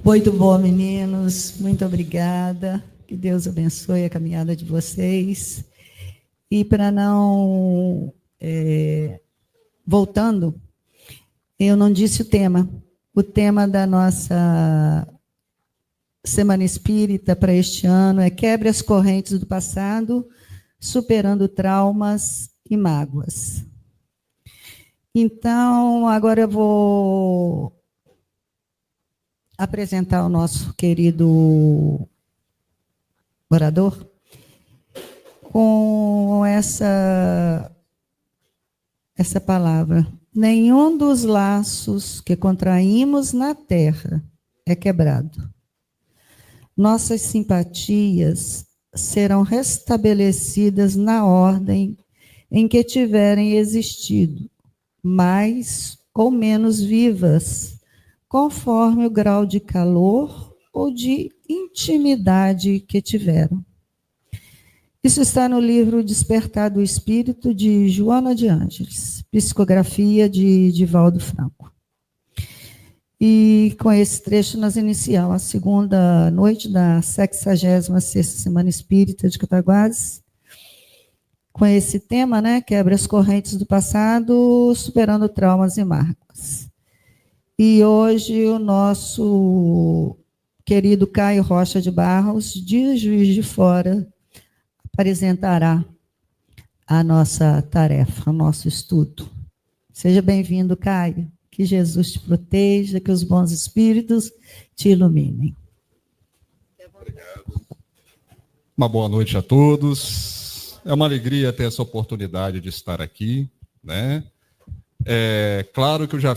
Muito bom, meninos. Muito obrigada. Que Deus abençoe a caminhada de vocês. E para não... voltando, eu não disse o tema. O tema da nossa Semana Espírita para este ano é Quebre as correntes do passado, superando traumas e mágoas. Então, agora eu vou apresentar o nosso querido orador com essa palavra. Nenhum dos laços que contraímos na terra é quebrado. Nossas simpatias serão restabelecidas na ordem em que tiverem existido, mais ou menos vivas, conforme o grau de calor ou de intimidade que tiveram. Isso está no livro Despertar do Espírito, de Joana de Ângeles, psicografia de Divaldo Franco. E com esse trecho nós iniciamos a segunda noite da 66ª Semana Espírita de Cataguases, com esse tema, né, Quebra as correntes do passado, superando traumas e mágoas. E hoje o nosso querido Caio Rocha de Barros, de Juiz de Fora, apresentará a nossa tarefa, o nosso estudo. Seja bem-vindo, Caio. Que Jesus te proteja, que os bons espíritos te iluminem. Obrigado. Uma boa noite a todos. É uma alegria ter essa oportunidade de estar aqui, né? Claro que eu já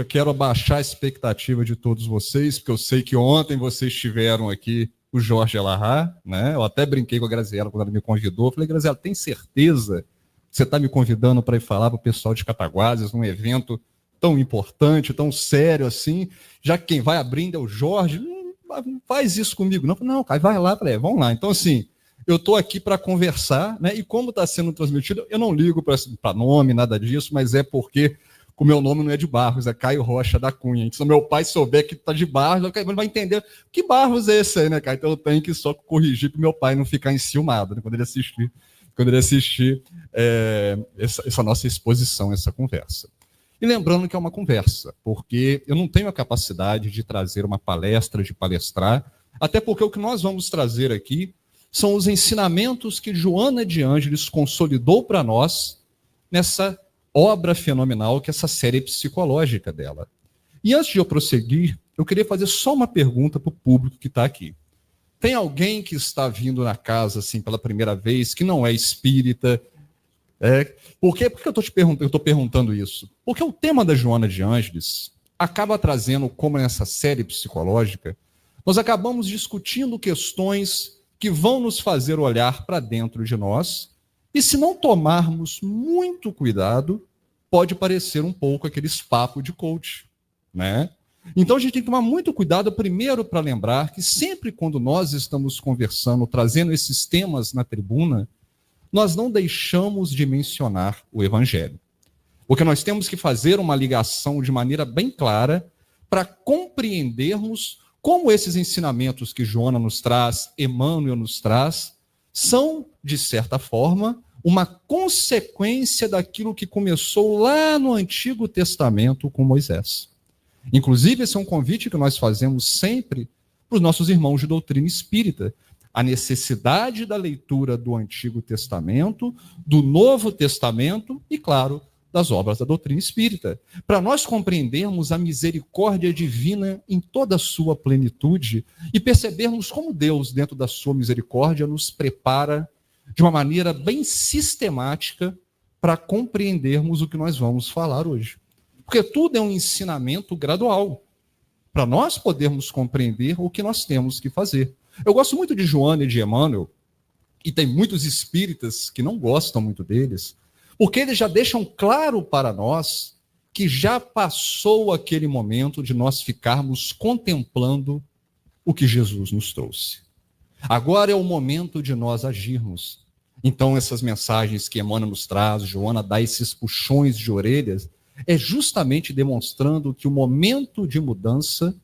quero abaixar a expectativa de todos vocês, porque eu sei que ontem vocês tiveram aqui o Jorge Elahá, né? Eu até brinquei com a Graziela quando ela me convidou. Eu falei, Graziela, tem certeza que você está me convidando para ir falar para o pessoal de Cataguases num evento tão importante, tão sério assim, já que quem vai abrindo é o Jorge? Não faz isso comigo, não. Não, Caio, vai lá, vamos lá. Então, assim, eu estou aqui para conversar, né? E como está sendo transmitido, eu não ligo para nome, nada disso, mas é porque o meu nome não é de Barros, é Caio Rocha da Cunha. Então, se meu pai souber que está de Barros, ele vai entender que Barros é esse aí, né, Caio? Então, eu tenho que só corrigir para o meu pai não ficar enciumado, né, quando ele assistir essa nossa exposição, essa conversa. E lembrando que é uma conversa, porque eu não tenho a capacidade de trazer uma palestra, de palestrar, até porque o que nós vamos trazer aqui são os ensinamentos que Joana de Ângeles consolidou para nós nessa obra fenomenal que é essa série psicológica dela. E antes de eu prosseguir, eu queria fazer só uma pergunta para o público que está aqui. Tem alguém que está vindo na casa assim pela primeira vez, que não é espírita? Por que eu estou perguntando isso? Porque o tema da Joana de Ângeles acaba trazendo, como nessa série psicológica, nós acabamos discutindo questões que vão nos fazer olhar para dentro de nós, e se não tomarmos muito cuidado, pode parecer um pouco aqueles papos de coach, né? Então a gente tem que tomar muito cuidado, primeiro, para lembrar que sempre quando nós estamos conversando, trazendo esses temas na tribuna, nós não deixamos de mencionar o Evangelho. Porque nós temos que fazer uma ligação de maneira bem clara para compreendermos como esses ensinamentos que Joana nos traz, Emmanuel nos traz, são, de certa forma, uma consequência daquilo que começou lá no Antigo Testamento com Moisés. Inclusive, esse é um convite que nós fazemos sempre para os nossos irmãos de doutrina espírita. A necessidade da leitura do Antigo Testamento, do Novo Testamento e, claro, das obras da doutrina espírita, para nós compreendermos a misericórdia divina em toda a sua plenitude e percebermos como Deus, dentro da sua misericórdia, nos prepara de uma maneira bem sistemática para compreendermos o que nós vamos falar hoje. Porque tudo é um ensinamento gradual, para nós podermos compreender o que nós temos que fazer. Eu gosto muito de Joana e de Emmanuel, e tem muitos espíritas que não gostam muito deles, porque eles já deixam claro para nós que já passou aquele momento de nós ficarmos contemplando o que Jesus nos trouxe. Agora é o momento de nós agirmos. Então, essas mensagens que Emmanuel nos traz, Joana dá esses puxões de orelhas, é justamente demonstrando que o momento de mudança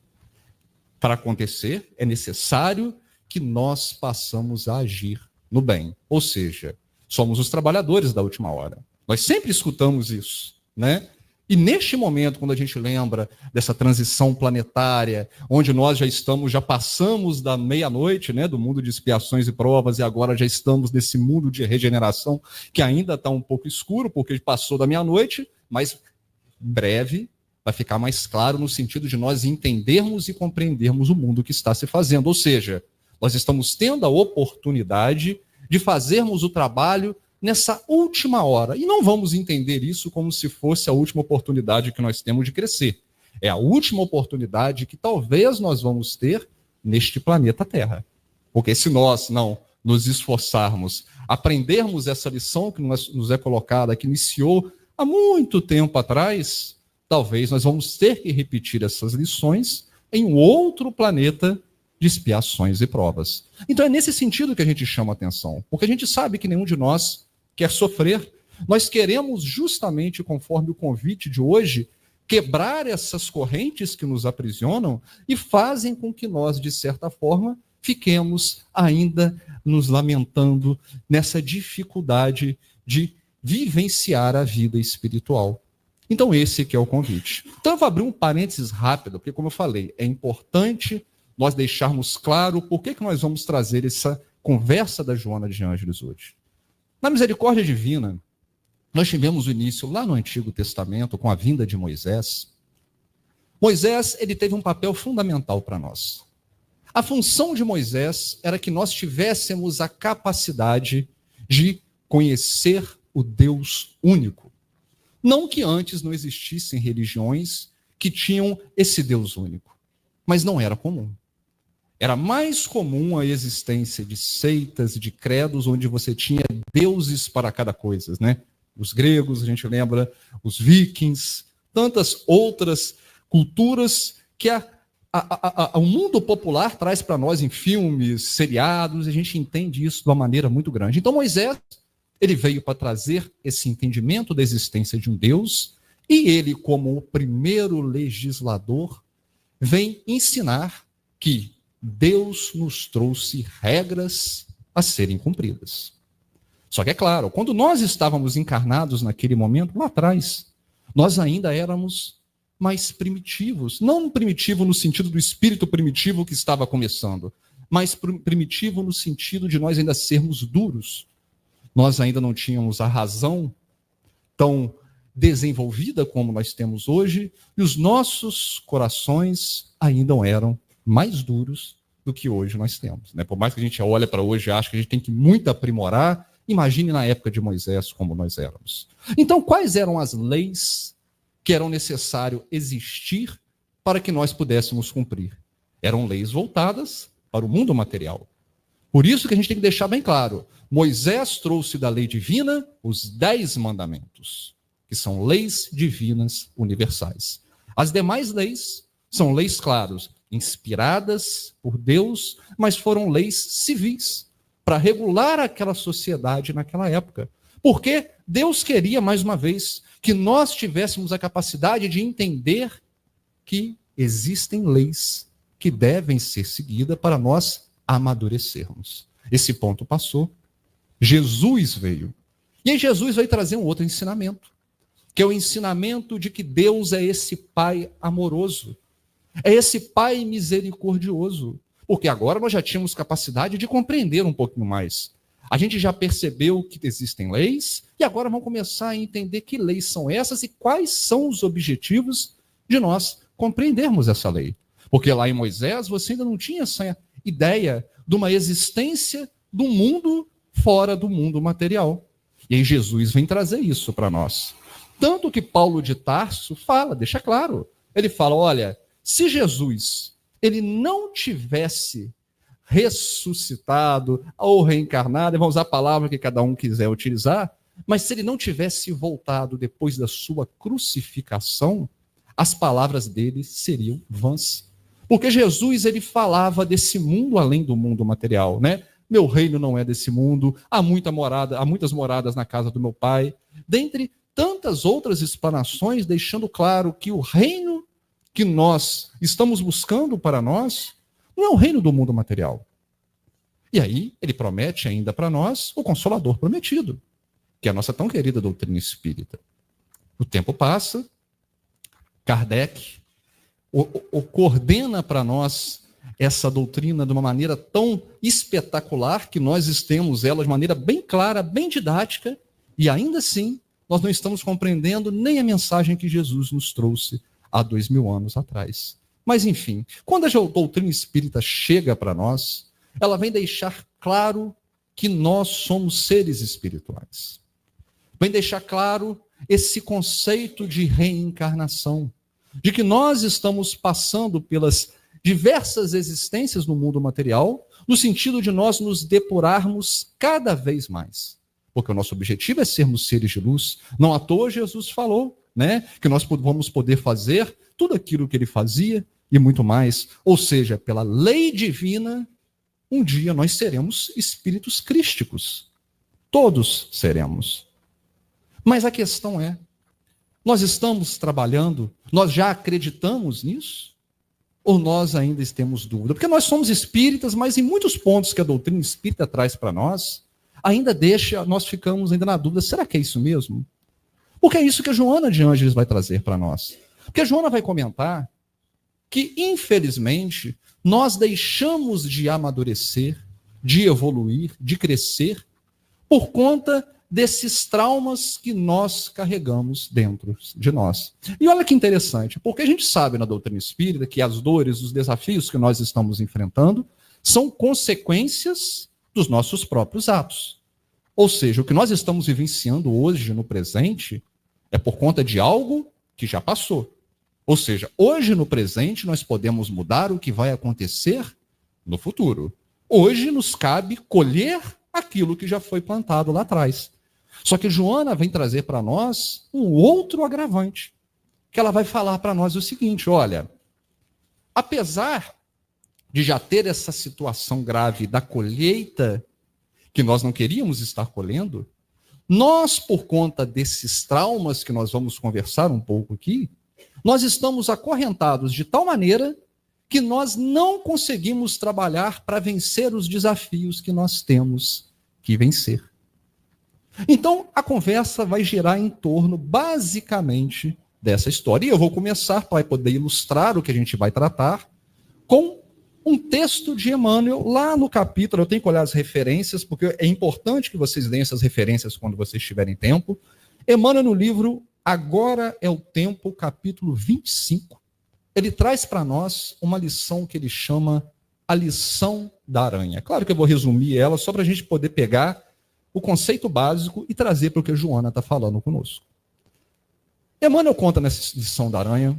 Para acontecer, é necessário que nós passamos a agir no bem. Ou seja, somos os trabalhadores da última hora. Nós sempre escutamos isso, né? E neste momento, quando a gente lembra dessa transição planetária, onde nós já passamos da meia-noite, né, do mundo de expiações e provas, e agora já estamos nesse mundo de regeneração, que ainda está um pouco escuro, porque passou da meia-noite, mas breve vai ficar mais claro no sentido de nós entendermos e compreendermos o mundo que está se fazendo. Ou seja, nós estamos tendo a oportunidade de fazermos o trabalho nessa última hora. E não vamos entender isso como se fosse a última oportunidade que nós temos de crescer. É a última oportunidade que talvez nós vamos ter neste planeta Terra. Porque se nós não nos esforçarmos, aprendermos essa lição que nos é colocada, que iniciou há muito tempo atrás, talvez nós vamos ter que repetir essas lições em um outro planeta de expiações e provas. Então é nesse sentido que a gente chama a atenção, porque a gente sabe que nenhum de nós quer sofrer. Nós queremos justamente, conforme o convite de hoje, quebrar essas correntes que nos aprisionam e fazem com que nós, de certa forma, fiquemos ainda nos lamentando nessa dificuldade de vivenciar a vida espiritual. Então esse que é o convite. Então eu vou abrir um parênteses rápido, porque como eu falei, é importante nós deixarmos claro por que nós vamos trazer essa conversa da Joana de Ângeles hoje. Na misericórdia divina, nós tivemos o início lá no Antigo Testamento, com a vinda de Moisés. Moisés, ele teve um papel fundamental para nós. A função de Moisés era que nós tivéssemos a capacidade de conhecer o Deus único. Não que antes não existissem religiões que tinham esse Deus único, mas não era comum. Era mais comum a existência de seitas, de credos, onde você tinha deuses para cada coisa, né? Os gregos, a gente lembra, os vikings, tantas outras culturas que o mundo popular traz para nós em filmes, seriados, e a gente entende isso de uma maneira muito grande. Então Moisés, ele veio para trazer esse entendimento da existência de um Deus, e ele, como o primeiro legislador, vem ensinar que Deus nos trouxe regras a serem cumpridas. Só que é claro, quando nós estávamos encarnados naquele momento, lá atrás, nós ainda éramos mais primitivos. Não primitivo no sentido do espírito primitivo que estava começando, mas primitivo no sentido de nós ainda sermos duros. Nós ainda não tínhamos a razão tão desenvolvida como nós temos hoje, e os nossos corações ainda eram mais duros do que hoje nós temos, né? Por mais que a gente olhe para hoje e ache que a gente tem que muito aprimorar, imagine na época de Moisés como nós éramos. Então, quais eram as leis que eram necessário existir para que nós pudéssemos cumprir? Eram leis voltadas para o mundo material. Por isso que a gente tem que deixar bem claro, Moisés trouxe da lei divina os 10 mandamentos, que são leis divinas universais. As demais leis são leis, claras, inspiradas por Deus, mas foram leis civis, para regular aquela sociedade naquela época. Porque Deus queria, mais uma vez, que nós tivéssemos a capacidade de entender que existem leis que devem ser seguidas para nós amadurecermos. Esse ponto passou, Jesus veio. E aí Jesus veio trazer um outro ensinamento, que é o ensinamento de que Deus é esse Pai amoroso, é esse Pai misericordioso, porque agora nós já tínhamos capacidade de compreender um pouquinho mais. A gente já percebeu que existem leis, e agora vamos começar a entender que leis são essas e quais são os objetivos de nós compreendermos essa lei. Porque lá em Moisés você ainda não tinha essa ideia de uma existência do mundo fora do mundo material. E aí Jesus vem trazer isso para nós. Tanto que Paulo de Tarso fala, deixa claro, ele fala, olha, se Jesus ele não tivesse ressuscitado ou reencarnado, vamos usar a palavra que cada um quiser utilizar, mas se ele não tivesse voltado depois da sua crucificação, as palavras dele seriam vãs. Porque Jesus ele falava desse mundo além do mundo material, né? Meu reino não é desse mundo, há muitas moradas na casa do meu Pai, dentre tantas outras explanações, deixando claro que o reino que nós estamos buscando para nós não é o reino do mundo material. E aí ele promete ainda para nós o Consolador prometido, que é a nossa tão querida doutrina espírita. O tempo passa, Kardec coordena para nós essa doutrina de uma maneira tão espetacular que nós temos ela de maneira bem clara, bem didática, e ainda assim nós não estamos compreendendo nem a mensagem que Jesus nos trouxe há 2000 anos atrás. Mas enfim, quando a doutrina espírita chega para nós, ela vem deixar claro que nós somos seres espirituais. Vem deixar claro esse conceito de reencarnação, de que nós estamos passando pelas diversas existências no mundo material, no sentido de nós nos depurarmos cada vez mais. Porque o nosso objetivo é sermos seres de luz. Não à toa Jesus falou, né, que nós vamos poder fazer tudo aquilo que ele fazia e muito mais. Ou seja, pela lei divina, um dia nós seremos espíritos crísticos. Todos seremos. Mas a questão é, nós estamos trabalhando, nós já acreditamos nisso? Ou nós ainda temos dúvida? Porque nós somos espíritas, mas em muitos pontos que a doutrina espírita traz para nós, nós ficamos ainda na dúvida, será que é isso mesmo? Porque é isso que a Joana de Ângeles vai trazer para nós. Porque a Joana vai comentar que, infelizmente, nós deixamos de amadurecer, de evoluir, de crescer, por conta desses traumas que nós carregamos dentro de nós. E olha que interessante, porque a gente sabe na doutrina espírita que as dores, os desafios que nós estamos enfrentando são consequências dos nossos próprios atos. Ou seja, o que nós estamos vivenciando hoje, no presente, é por conta de algo que já passou. Ou seja, hoje no presente nós podemos mudar o que vai acontecer no futuro. Hoje nos cabe colher aquilo que já foi plantado lá atrás. Só que Joana vem trazer para nós um outro agravante, que ela vai falar para nós o seguinte, olha, apesar de já ter essa situação grave da colheita que nós não queríamos estar colhendo, nós, por conta desses traumas que nós vamos conversar um pouco aqui, nós estamos acorrentados de tal maneira que nós não conseguimos trabalhar para vencer os desafios que nós temos que vencer. Então, a conversa vai girar em torno, basicamente, dessa história. E eu vou começar, para poder ilustrar o que a gente vai tratar, com um texto de Emmanuel, lá no capítulo, eu tenho que olhar as referências, porque é importante que vocês leiam essas referências quando vocês tiverem tempo. Emmanuel, no livro Agora é o Tempo, capítulo 25, ele traz para nós uma lição que ele chama a lição da aranha. Claro que eu vou resumir ela, só para a gente poder pegar o conceito básico e trazer para o que a Joana está falando conosco. Emmanuel conta nessa lição da aranha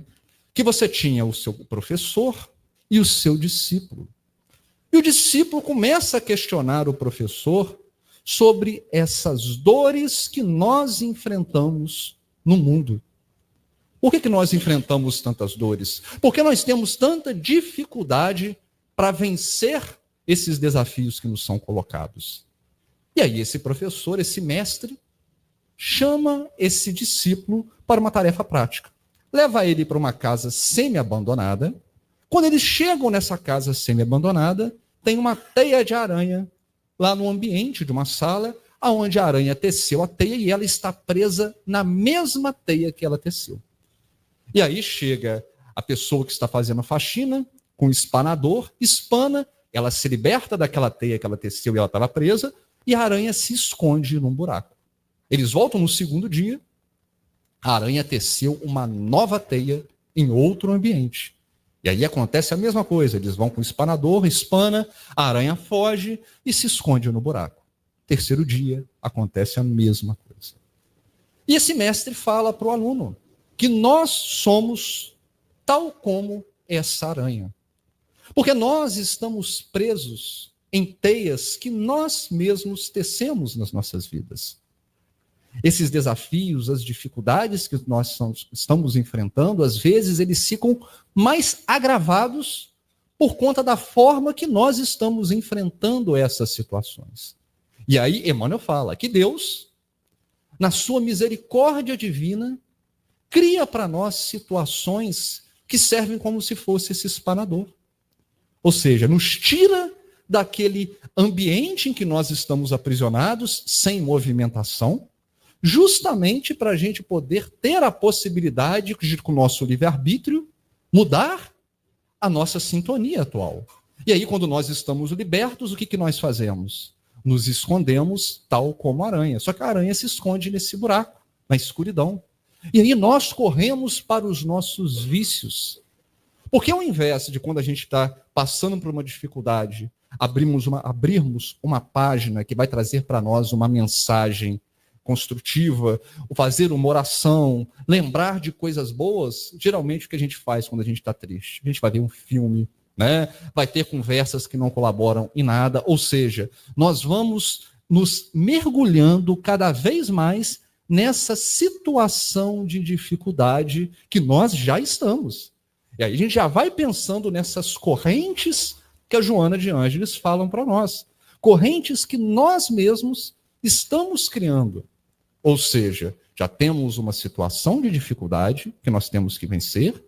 que você tinha o seu professor e o seu discípulo. E o discípulo começa a questionar o professor sobre essas dores que nós enfrentamos no mundo. Por que nós enfrentamos tantas dores? Porque nós temos tanta dificuldade para vencer esses desafios que nos são colocados. E aí esse professor, esse mestre, chama esse discípulo para uma tarefa prática. Leva ele para uma casa semi-abandonada. Quando eles chegam nessa casa semi-abandonada, tem uma teia de aranha lá no ambiente de uma sala, onde a aranha teceu a teia e ela está presa na mesma teia que ela teceu. E aí chega a pessoa que está fazendo a faxina com o espanador, espana, ela se liberta daquela teia que ela teceu e ela estava presa, e a aranha se esconde num buraco. Eles voltam no segundo dia, a aranha teceu uma nova teia em outro ambiente. E aí acontece a mesma coisa, eles vão com o espanador, espana, a aranha foge e se esconde no buraco. Terceiro dia, acontece a mesma coisa. E esse mestre fala para o aluno que nós somos tal como essa aranha. Porque nós estamos presos em teias que nós mesmos tecemos nas nossas vidas. Esses desafios, as dificuldades que nós estamos enfrentando, às vezes eles ficam mais agravados por conta da forma que nós estamos enfrentando essas situações. E aí Emmanuel fala que Deus, na sua misericórdia divina, cria para nós situações que servem como se fosse esse espanador. Ou seja, nos tira daquele ambiente em que nós estamos aprisionados, sem movimentação, justamente para a gente poder ter a possibilidade de, com o nosso livre-arbítrio, mudar a nossa sintonia atual. E aí, quando nós estamos libertos, o que nós fazemos? Nos escondemos tal como a aranha. Só que a aranha se esconde nesse buraco, na escuridão. E aí nós corremos para os nossos vícios. Porque ao invés de, quando a gente está passando por uma dificuldade, abrirmos uma página que vai trazer para nós uma mensagem construtiva, fazer uma oração, lembrar de coisas boas, geralmente o que a gente faz quando a gente está triste? A gente vai ver um filme, né? Vai ter conversas que não colaboram em nada, ou seja, nós vamos nos mergulhando cada vez mais nessa situação de dificuldade que nós já estamos. E aí a gente já vai pensando nessas correntes que a Joana de Ângeles falam para nós. Correntes que nós mesmos estamos criando. Ou seja, já temos uma situação de dificuldade que nós temos que vencer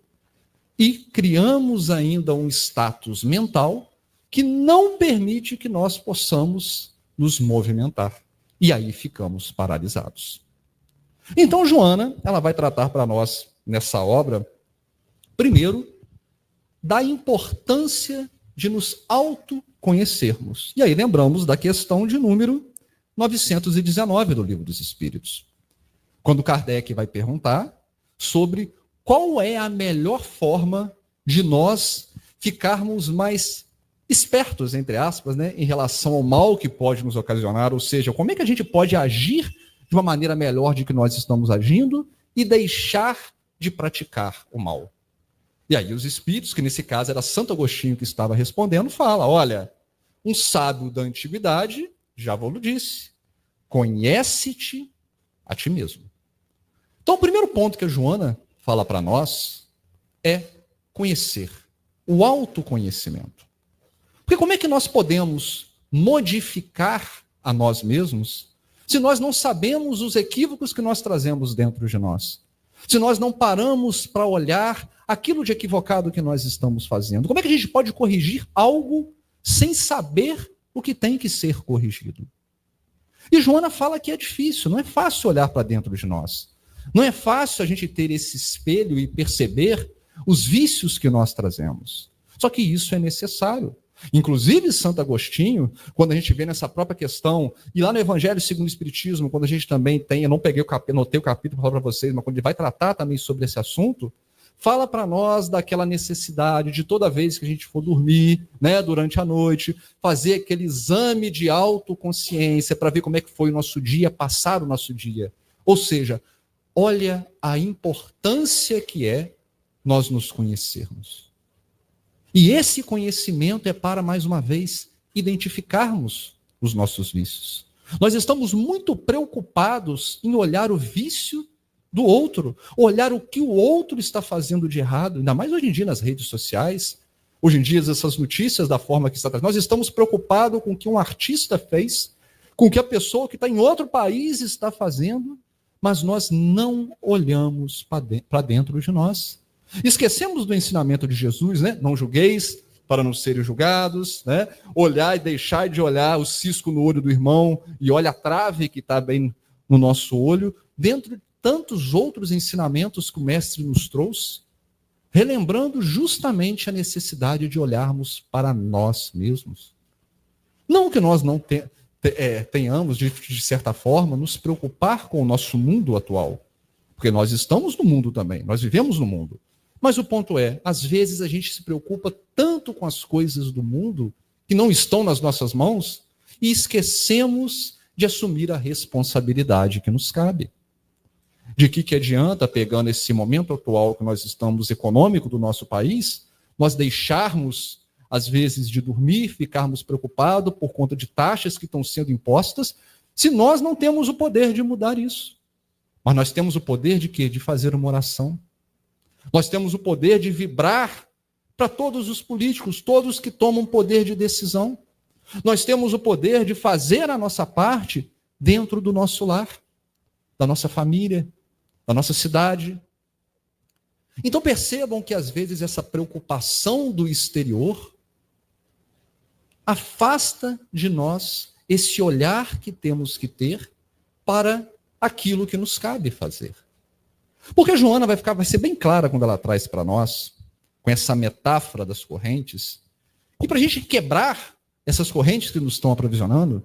e criamos ainda um status mental que não permite que nós possamos nos movimentar. E aí ficamos paralisados. Então, Joana, ela vai tratar para nós, nessa obra, primeiro, da importância de nos autoconhecermos. E aí lembramos da questão de número 919 do Livro dos Espíritos. Quando Kardec vai perguntar sobre qual é a melhor forma de nós ficarmos mais espertos, entre aspas, né, em relação ao mal que pode nos ocasionar, ou seja, como é que a gente pode agir de uma maneira melhor de que nós estamos agindo e deixar de praticar o mal. E aí os espíritos, que nesse caso era Santo Agostinho que estava respondendo, fala, olha, um sábio da antiguidade, já vos disse, conhece-te a ti mesmo. Então o primeiro ponto que a Joana fala para nós é conhecer, o autoconhecimento. Porque como é que nós podemos modificar a nós mesmos se nós não sabemos os equívocos que nós trazemos dentro de nós? Se nós não paramos para olhar aquilo de equivocado que nós estamos fazendo? Como é que a gente pode corrigir algo sem saber o que tem que ser corrigido? E Joana fala que é difícil, não é fácil olhar para dentro de nós. Não é fácil a gente ter esse espelho e perceber os vícios que nós trazemos. Só que isso é necessário. Inclusive, Santo Agostinho, quando a gente vê nessa própria questão, e lá no Evangelho segundo o Espiritismo, quando a gente também tem, eu não peguei anotei o capítulo para falar para vocês, mas quando ele vai tratar também sobre esse assunto, fala para nós daquela necessidade de toda vez que a gente for dormir, né, durante a noite, fazer aquele exame de autoconsciência para ver como é que foi o nosso dia, passar o nosso dia. Ou seja, olha a importância que é nós nos conhecermos. E esse conhecimento é para, mais uma vez, identificarmos os nossos vícios. Nós estamos muito preocupados em olhar o vício do outro, olhar o que o outro está fazendo de errado, ainda mais hoje em dia nas redes sociais, hoje em dia essas notícias da forma que está trazendo. Nós estamos preocupados com o que um artista fez, com o que a pessoa que está em outro país está fazendo, mas nós não olhamos para dentro de nós. Esquecemos do ensinamento de Jesus, né? Não julgueis para não serem julgados, né? Olhar e deixar de olhar o cisco no olho do irmão e olha a trave que está bem no nosso olho, dentro de tantos outros ensinamentos que o mestre nos trouxe, relembrando justamente a necessidade de olharmos para nós mesmos. Não que nós não tenhamos, de certa forma, nos preocupar com o nosso mundo atual, porque nós estamos no mundo também, nós vivemos no mundo. Mas o ponto é, às vezes a gente se preocupa tanto com as coisas do mundo, que não estão nas nossas mãos, e esquecemos de assumir a responsabilidade que nos cabe. De que adianta, pegando esse momento atual que nós estamos econômico do nosso país, nós deixarmos, às vezes, de dormir, ficarmos preocupados por conta de taxas que estão sendo impostas, se nós não temos o poder de mudar isso. Mas nós temos o poder de quê? De fazer uma oração. Nós temos o poder de vibrar para todos os políticos, todos que tomam poder de decisão. Nós temos o poder de fazer a nossa parte dentro do nosso lar, da nossa família, da nossa cidade. Então percebam que às vezes essa preocupação do exterior afasta de nós esse olhar que temos que ter para aquilo que nos cabe fazer. Porque a Joana vai ser bem clara quando ela traz para nós, com essa metáfora das correntes, que para a gente quebrar essas correntes que nos estão aprovisionando,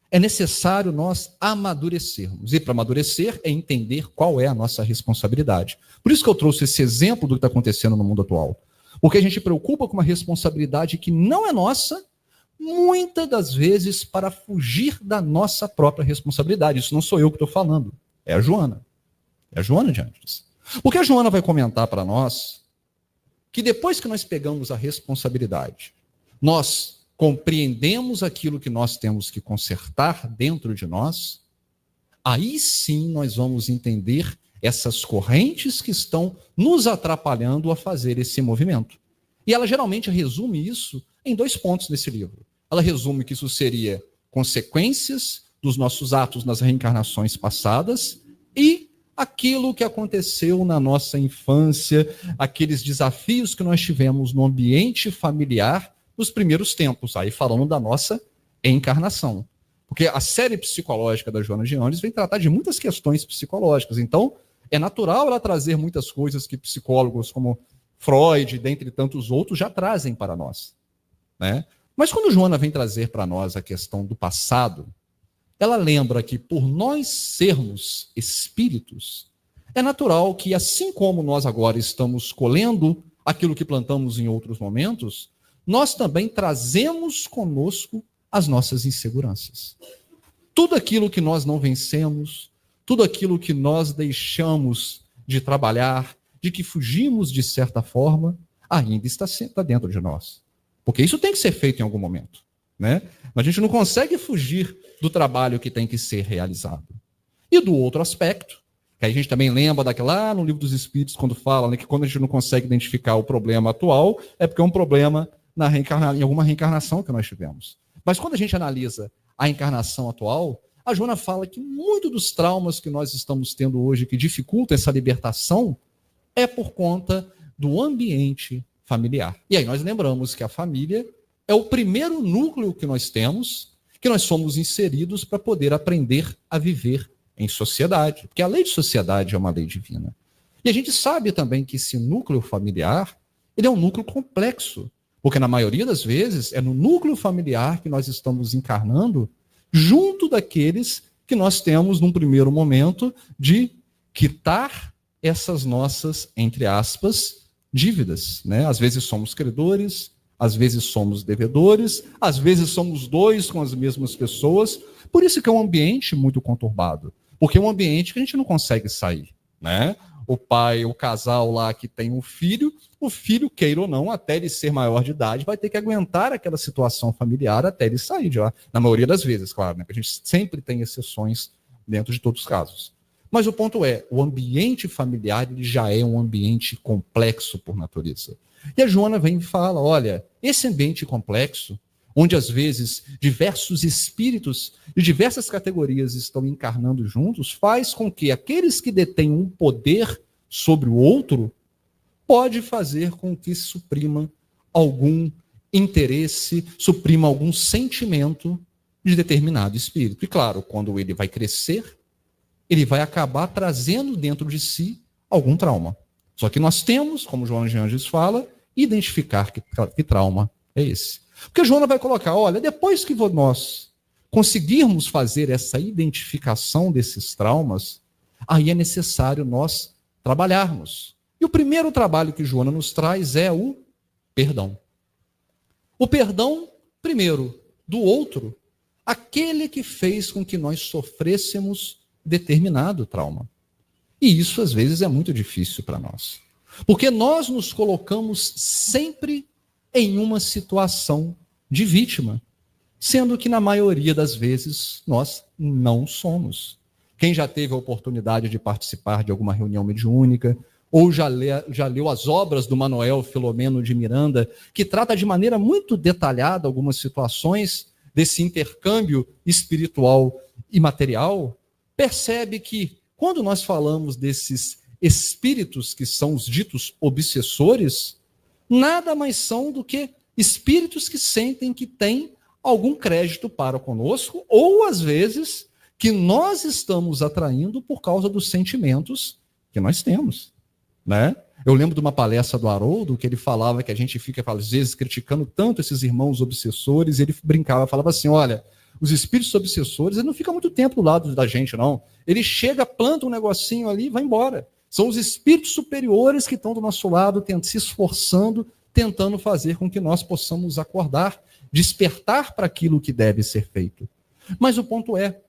é necessário nós amadurecermos. E para amadurecer é entender qual é a nossa responsabilidade. Por isso que eu trouxe esse exemplo do que está acontecendo no mundo atual. Porque a gente se preocupa com uma responsabilidade que não é nossa, muitas das vezes para fugir da nossa própria responsabilidade. Isso não sou eu que estou falando, é a Joana. É a Joana de antes. O que a Joana vai comentar para nós, que depois que nós pegamos a responsabilidade, nós compreendemos aquilo que nós temos que consertar dentro de nós, aí sim nós vamos entender essas correntes que estão nos atrapalhando a fazer esse movimento. E ela geralmente resume isso em 2 pontos nesse livro. Ela resume que isso seria consequências dos nossos atos nas reencarnações passadas e aquilo que aconteceu na nossa infância, aqueles desafios que nós tivemos no ambiente familiar nos primeiros tempos, aí falando da nossa encarnação. Porque a série psicológica da Joana de Ângeles vem tratar de muitas questões psicológicas, então é natural ela trazer muitas coisas que psicólogos como Freud, dentre tantos outros, já trazem para nós, né? Mas quando Joana vem trazer para nós a questão do passado, ela lembra que por nós sermos espíritos, é natural que assim como nós agora estamos colhendo aquilo que plantamos em outros momentos, nós também trazemos conosco as nossas inseguranças. Tudo aquilo que nós não vencemos, tudo aquilo que nós deixamos de trabalhar, de que fugimos de certa forma, ainda está dentro de nós. Porque isso tem que ser feito em algum momento, né? Mas a gente não consegue fugir do trabalho que tem que ser realizado. E do outro aspecto, que a gente também lembra daquela no Livro dos Espíritos, quando fala, né, que quando a gente não consegue identificar o problema atual, é porque é um problema em alguma reencarnação que nós tivemos. Mas quando a gente analisa a encarnação atual, a Joana fala que muito dos traumas que nós estamos tendo hoje, que dificultam essa libertação, é por conta do ambiente familiar. E aí nós lembramos que a família é o primeiro núcleo que nós temos, que nós somos inseridos para poder aprender a viver em sociedade. Porque a lei de sociedade é uma lei divina. E a gente sabe também que esse núcleo familiar, ele é um núcleo complexo. Porque na maioria das vezes é no núcleo familiar que nós estamos encarnando junto daqueles que nós temos num primeiro momento de quitar essas nossas, entre aspas, dívidas, né? Às vezes somos credores, às vezes somos devedores, às vezes somos 2 com as mesmas pessoas. Por isso que é um ambiente muito conturbado, porque é um ambiente que a gente não consegue sair, né? O pai, o casal lá que tem um filho, o filho, queira ou não, até ele ser maior de idade, vai ter que aguentar aquela situação familiar até ele sair de lá. Na maioria das vezes, claro, né? Porque a gente sempre tem exceções dentro de todos os casos. Mas o ponto é, o ambiente familiar ele já é um ambiente complexo por natureza. E a Joana vem e fala, olha, esse ambiente complexo, onde às vezes diversos espíritos de diversas categorias estão encarnando juntos, faz com que aqueles que detêm um poder sobre o outro, pode fazer com que suprima algum interesse, suprima algum sentimento de determinado espírito. E claro, quando ele vai crescer, ele vai acabar trazendo dentro de si algum trauma. Só que nós temos, como Joana de Ângeles fala, identificar que trauma é esse. Porque Joana vai colocar, olha, depois que nós conseguirmos fazer essa identificação desses traumas, aí é necessário nós trabalharmos. E o primeiro trabalho que Joana nos traz é o perdão. O perdão, primeiro, do outro, aquele que fez com que nós sofrêssemos determinado trauma. E isso, às vezes, é muito difícil para nós. Porque nós nos colocamos sempre em uma situação de vítima, sendo que, na maioria das vezes, nós não somos. Quem já teve a oportunidade de participar de alguma reunião mediúnica, ou já leu as obras do Manuel Filomeno de Miranda, que trata de maneira muito detalhada algumas situações desse intercâmbio espiritual e material, percebe que, quando nós falamos desses espíritos que são os ditos obsessores, nada mais são do que espíritos que sentem que têm algum crédito para conosco, ou às vezes que nós estamos atraindo por causa dos sentimentos que nós temos, né? Eu lembro de uma palestra do Haroldo, que ele falava que a gente fica, às vezes, criticando tanto esses irmãos obsessores, e ele brincava, falava assim, olha, os espíritos obsessores, ele não fica muito tempo do lado da gente, não. Ele chega, planta um negocinho ali e vai embora. São os espíritos superiores que estão do nosso lado, se esforçando, tentando fazer com que nós possamos acordar, despertar para aquilo que deve ser feito. Mas o ponto é,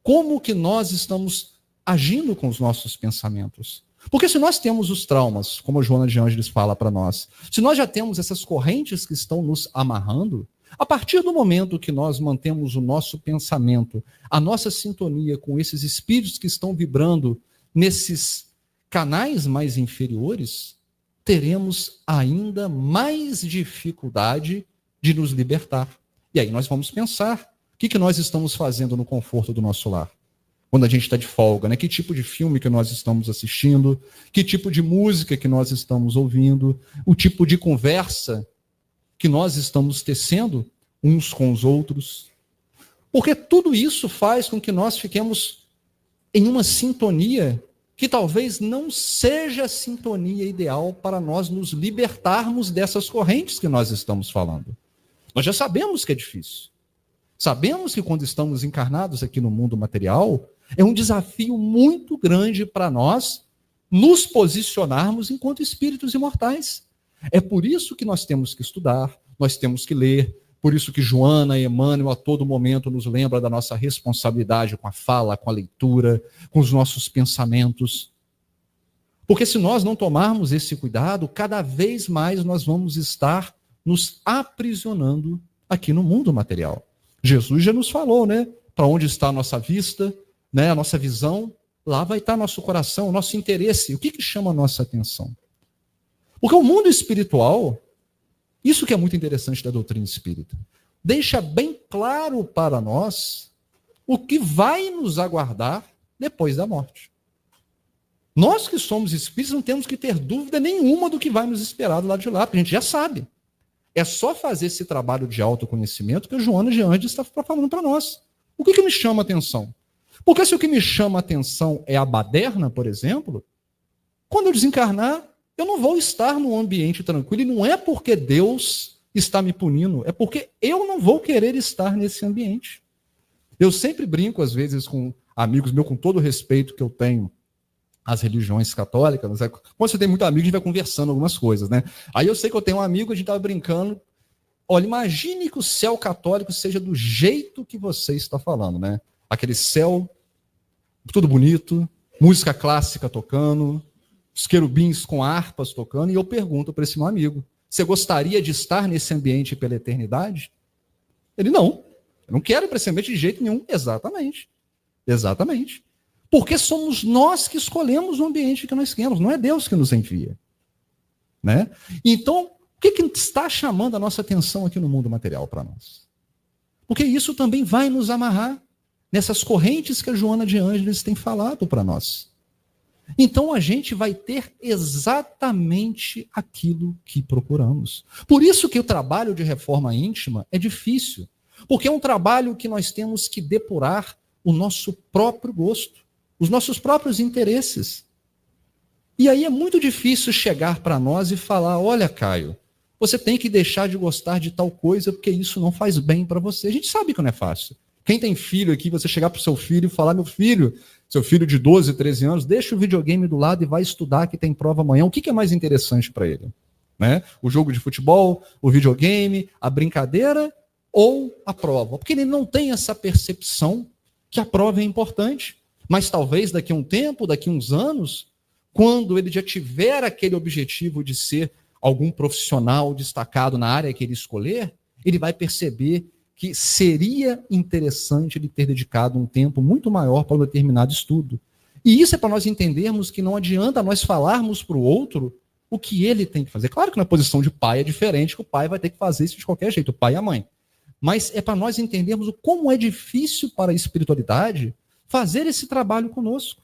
como que nós estamos agindo com os nossos pensamentos? Porque se nós temos os traumas, como a Joana de Ângeles fala para nós, se nós já temos essas correntes que estão nos amarrando, a partir do momento que nós mantemos o nosso pensamento, a nossa sintonia com esses espíritos que estão vibrando nesses canais mais inferiores, teremos ainda mais dificuldade de nos libertar. E aí nós vamos pensar, o que nós estamos fazendo no conforto do nosso lar? Quando a gente está de folga, né? Que tipo de filme que nós estamos assistindo, que tipo de música que nós estamos ouvindo, o tipo de conversa que nós estamos tecendo uns com os outros. Porque tudo isso faz com que nós fiquemos em uma sintonia que talvez não seja a sintonia ideal para nós nos libertarmos dessas correntes que nós estamos falando. Nós já sabemos que é difícil. Sabemos que quando estamos encarnados aqui no mundo material, é um desafio muito grande para nós nos posicionarmos enquanto espíritos imortais. É por isso que nós temos que estudar, nós temos que ler, por isso que Joana e Emmanuel a todo momento nos lembra da nossa responsabilidade com a fala, com a leitura, com os nossos pensamentos. Porque se nós não tomarmos esse cuidado, cada vez mais nós vamos estar nos aprisionando aqui no mundo material. Jesus já nos falou, né? Para onde está a nossa vista, né? A nossa visão, lá vai estar nosso coração, nosso interesse. O que chama a nossa atenção? Porque o mundo espiritual, isso que é muito interessante da doutrina espírita, deixa bem claro para nós o que vai nos aguardar depois da morte. Nós que somos espíritos não temos que ter dúvida nenhuma do que vai nos esperar do lado de lá, porque a gente já sabe. É só fazer esse trabalho de autoconhecimento que a Joana de Ângeles está falando para nós. O que me chama a atenção? Porque se o que me chama a atenção é a baderna, por exemplo, quando eu desencarnar, eu não vou estar num ambiente tranquilo, e não é porque Deus está me punindo, é porque eu não vou querer estar nesse ambiente. Eu sempre brinco, às vezes, com amigos meus, com todo o respeito que eu tenho às religiões católicas. Quando você tem muito amigo, a gente vai conversando algumas coisas, né? Aí eu sei que eu tenho um amigo, a gente estava brincando. Olha, imagine que o céu católico seja do jeito que você está falando, né? Aquele céu, tudo bonito, música clássica tocando, os querubins com harpas tocando, e eu pergunto para esse meu amigo, você gostaria de estar nesse ambiente pela eternidade? Ele, não, eu não quero ir para esse ambiente de jeito nenhum. Exatamente. Exatamente. Porque somos nós que escolhemos o ambiente que nós queremos, não é Deus que nos envia. Né? Então, o que está chamando a nossa atenção aqui no mundo material para nós? Porque isso também vai nos amarrar nessas correntes que a Joana de Ângeles tem falado para nós. Então a gente vai ter exatamente aquilo que procuramos. Por isso que o trabalho de reforma íntima é difícil, porque é um trabalho que nós temos que depurar o nosso próprio gosto, os nossos próprios interesses. E aí é muito difícil chegar para nós e falar, olha, Caio, você tem que deixar de gostar de tal coisa porque isso não faz bem para você. A gente sabe que não é fácil. Quem tem filho aqui, você chegar para o seu filho e falar, meu filho, seu filho de 12, 13 anos, deixa o videogame do lado e vai estudar que tem prova amanhã. O que é mais interessante para ele? Né? O jogo de futebol, o videogame, a brincadeira ou a prova? Porque ele não tem essa percepção que a prova é importante. Mas talvez daqui a um tempo, daqui a uns anos, quando ele já tiver aquele objetivo de ser algum profissional destacado na área que ele escolher, ele vai perceber que seria interessante ele ter dedicado um tempo muito maior para um determinado estudo. E isso é para nós entendermos que não adianta nós falarmos para o outro o que ele tem que fazer. Claro que na posição de pai é diferente, que o pai vai ter que fazer isso de qualquer jeito, o pai e a mãe. Mas é para nós entendermos como é difícil para a espiritualidade fazer esse trabalho conosco.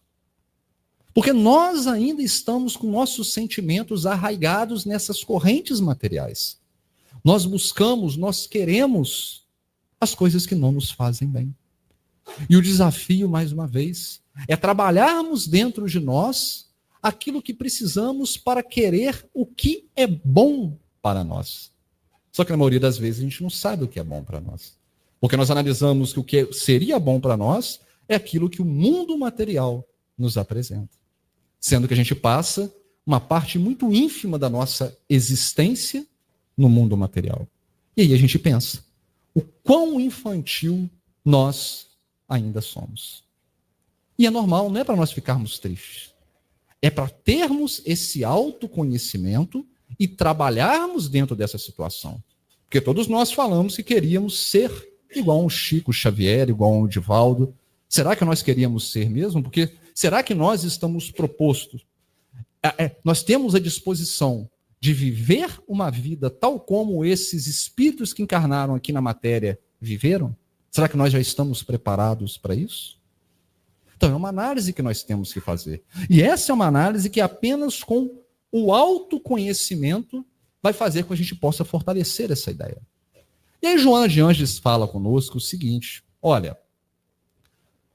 Porque nós ainda estamos com nossos sentimentos arraigados nessas correntes materiais. Nós buscamos, nós queremos as coisas que não nos fazem bem. E o desafio, mais uma vez, é trabalharmos dentro de nós aquilo que precisamos para querer o que é bom para nós. Só que na maioria das vezes a gente não sabe o que é bom para nós. Porque nós analisamos que o que seria bom para nós é aquilo que o mundo material nos apresenta. Sendo que a gente passa uma parte muito ínfima da nossa existência no mundo material. E aí a gente pensa, o quão infantil nós ainda somos. E é normal, não é para nós ficarmos tristes. É para termos esse autoconhecimento e trabalharmos dentro dessa situação. Porque todos nós falamos que queríamos ser igual a um Chico Xavier, igual a um Divaldo. Será que nós queríamos ser mesmo? Porque será que nós estamos propostos? Nós temos a disposição de viver uma vida tal como esses espíritos que encarnaram aqui na matéria viveram? Será que nós já estamos preparados para isso? Então, é uma análise que nós temos que fazer. E essa é uma análise que apenas com o autoconhecimento vai fazer com que a gente possa fortalecer essa ideia. E aí Joana de Ângeles fala conosco o seguinte, olha,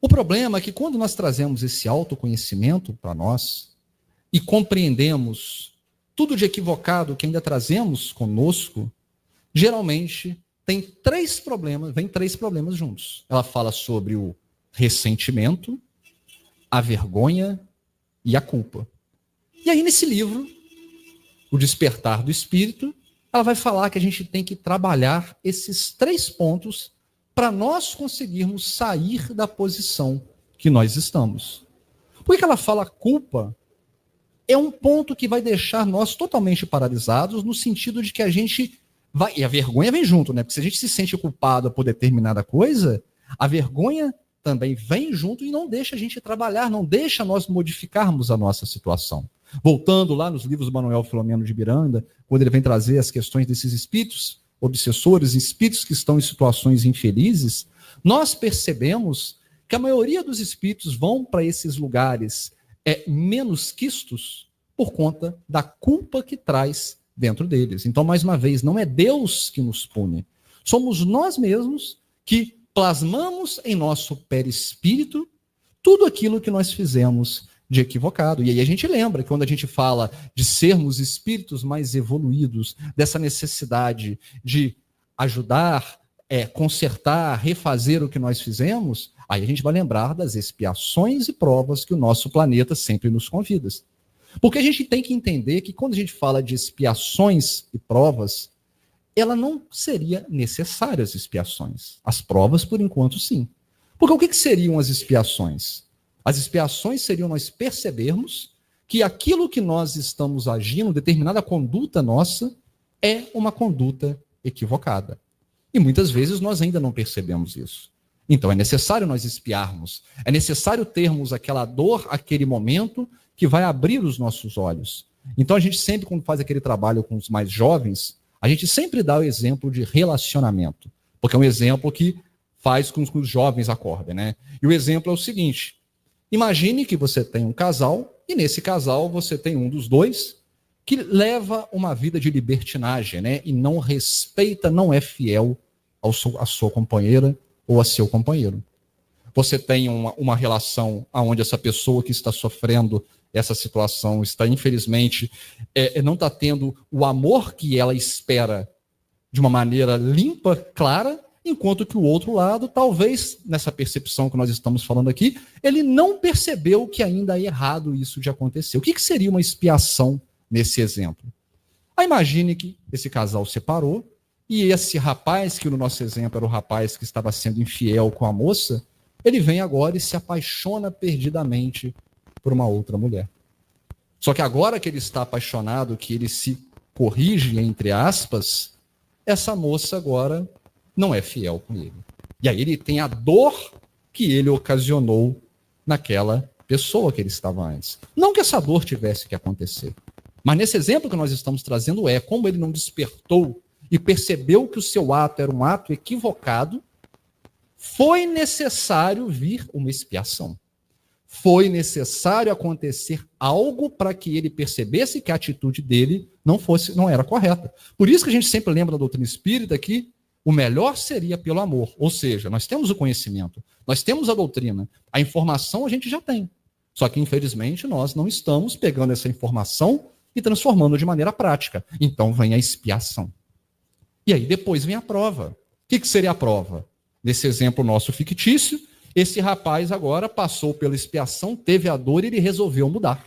o problema é que quando nós trazemos esse autoconhecimento para nós e compreendemos tudo de equivocado que ainda trazemos conosco, geralmente vem três problemas juntos. Ela fala sobre o ressentimento, a vergonha e a culpa. E aí nesse livro, O Despertar do Espírito, ela vai falar que a gente tem que trabalhar esses três pontos para nós conseguirmos sair da posição que nós estamos. Por que ela fala culpa? É um ponto que vai deixar nós totalmente paralisados, no sentido de que a gente vai... E a vergonha vem junto, né? Porque se a gente se sente culpado por determinada coisa, a vergonha também vem junto e não deixa a gente trabalhar, não deixa nós modificarmos a nossa situação. Voltando lá nos livros do Manuel Filomeno de Miranda, quando ele vem trazer as questões desses espíritos obsessores, espíritos que estão em situações infelizes, nós percebemos que a maioria dos espíritos vão para esses lugares menos quistos por conta da culpa que traz dentro deles. Então, mais uma vez, não é Deus que nos pune. Somos nós mesmos que plasmamos em nosso perispírito tudo aquilo que nós fizemos de equivocado. E aí a gente lembra que quando a gente fala de sermos espíritos mais evoluídos, dessa necessidade de ajudar, consertar, refazer o que nós fizemos, aí a gente vai lembrar das expiações e provas que o nosso planeta sempre nos convida. Porque a gente tem que entender que quando a gente fala de expiações e provas, ela não seria necessária as expiações. As provas, por enquanto, sim. Porque o que seriam as expiações? As expiações seriam nós percebermos que aquilo que nós estamos agindo, determinada conduta nossa, é uma conduta equivocada. E muitas vezes nós ainda não percebemos isso. Então é necessário nós expiarmos, é necessário termos aquela dor, aquele momento que vai abrir os nossos olhos. Então a gente sempre, quando faz aquele trabalho com os mais jovens, a gente sempre dá o exemplo de relacionamento, porque é um exemplo que faz com que os jovens acordem, né? E o exemplo é o seguinte: imagine que você tem um casal, e nesse casal você tem um dos dois que leva uma vida de libertinagem, né? E não respeita, não é fiel à sua companheira ou a seu companheiro. Você tem uma relação onde essa pessoa que está sofrendo essa situação está, infelizmente, não está tendo o amor que ela espera de uma maneira limpa, clara, enquanto que o outro lado, talvez, nessa percepção que nós estamos falando aqui, ele não percebeu que ainda é errado isso de acontecer. O que seria uma expiação nesse exemplo? Aí imagine que esse casal separou, e esse rapaz, que no nosso exemplo era o rapaz que estava sendo infiel com a moça, ele vem agora e se apaixona perdidamente por uma outra mulher. Só que agora que ele está apaixonado, que ele se corrige, entre aspas, essa moça agora não é fiel com ele. E aí ele tem a dor que ele ocasionou naquela pessoa que ele estava antes. Não que essa dor tivesse que acontecer, mas nesse exemplo que nós estamos trazendo como ele não despertou e percebeu que o seu ato era um ato equivocado, foi necessário vir uma expiação. foi necessário acontecer algo para que ele percebesse que a atitude dele não era correta. Por isso que a gente sempre lembra da doutrina espírita que o melhor seria pelo amor. Ou seja, nós temos o conhecimento, nós temos a doutrina, a informação a gente já tem. Só que, infelizmente, nós não estamos pegando essa informação e transformando de maneira prática. Então vem a expiação. E aí depois vem a prova. O que seria a prova? Nesse exemplo nosso fictício, esse rapaz agora passou pela expiação, teve a dor e ele resolveu mudar.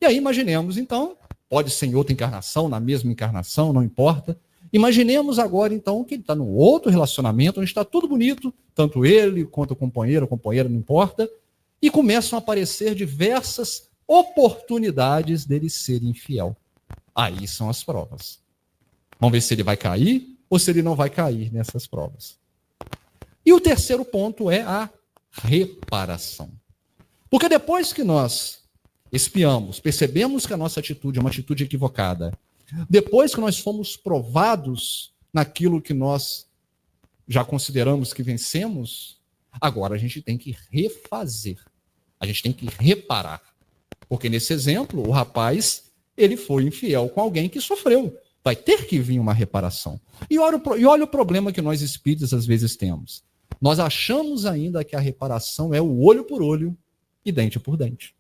E aí imaginemos, então, pode ser em outra encarnação, na mesma encarnação, não importa. Imaginemos agora, então, que ele está num outro relacionamento, onde está tudo bonito, tanto ele quanto a companheira, não importa, e começam a aparecer diversas oportunidades dele ser infiel. Aí são as provas. Vamos ver se ele vai cair ou se ele não vai cair nessas provas. E o terceiro ponto é a reparação. Porque depois que nós espiamos, percebemos que a nossa atitude é uma atitude equivocada, depois que nós fomos provados naquilo que nós já consideramos que vencemos, agora a gente tem que refazer. A gente tem que reparar. Porque nesse exemplo, o rapaz, ele foi infiel com alguém que sofreu. Vai ter que vir uma reparação. E olha o problema que nós espíritas às vezes temos. Nós achamos ainda que a reparação é o olho por olho e dente por dente.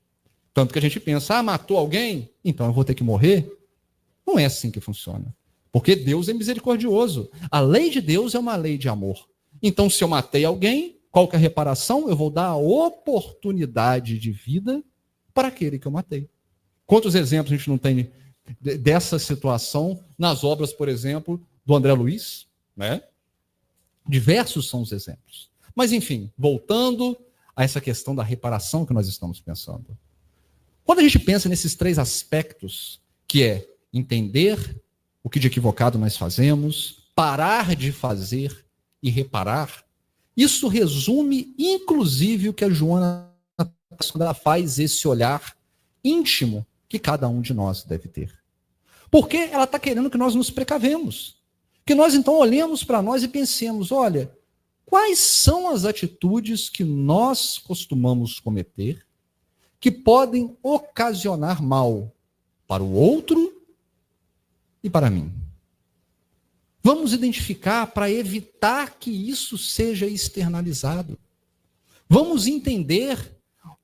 Tanto que a gente pensa, matou alguém? Então eu vou ter que morrer? Não é assim que funciona. Porque Deus é misericordioso. A lei de Deus é uma lei de amor. Então, se eu matei alguém, qual que é a reparação? Eu vou dar a oportunidade de vida para aquele que eu matei. Quantos exemplos a gente não tem dessa situação nas obras, por exemplo, do André Luiz, né? Diversos são os exemplos. Mas, enfim, voltando a essa questão da reparação que nós estamos pensando. Quando a gente pensa nesses três aspectos, que é entender o que de equivocado nós fazemos, parar de fazer e reparar, isso resume, inclusive, o que a Joana faz, esse olhar íntimo que cada um de nós deve ter. Porque ela está querendo que nós nos precavemos. Que nós, então, olhemos para nós e pensemos, olha, quais são as atitudes que nós costumamos cometer que podem ocasionar mal para o outro e para mim? Vamos identificar para evitar que isso seja externalizado. Vamos entender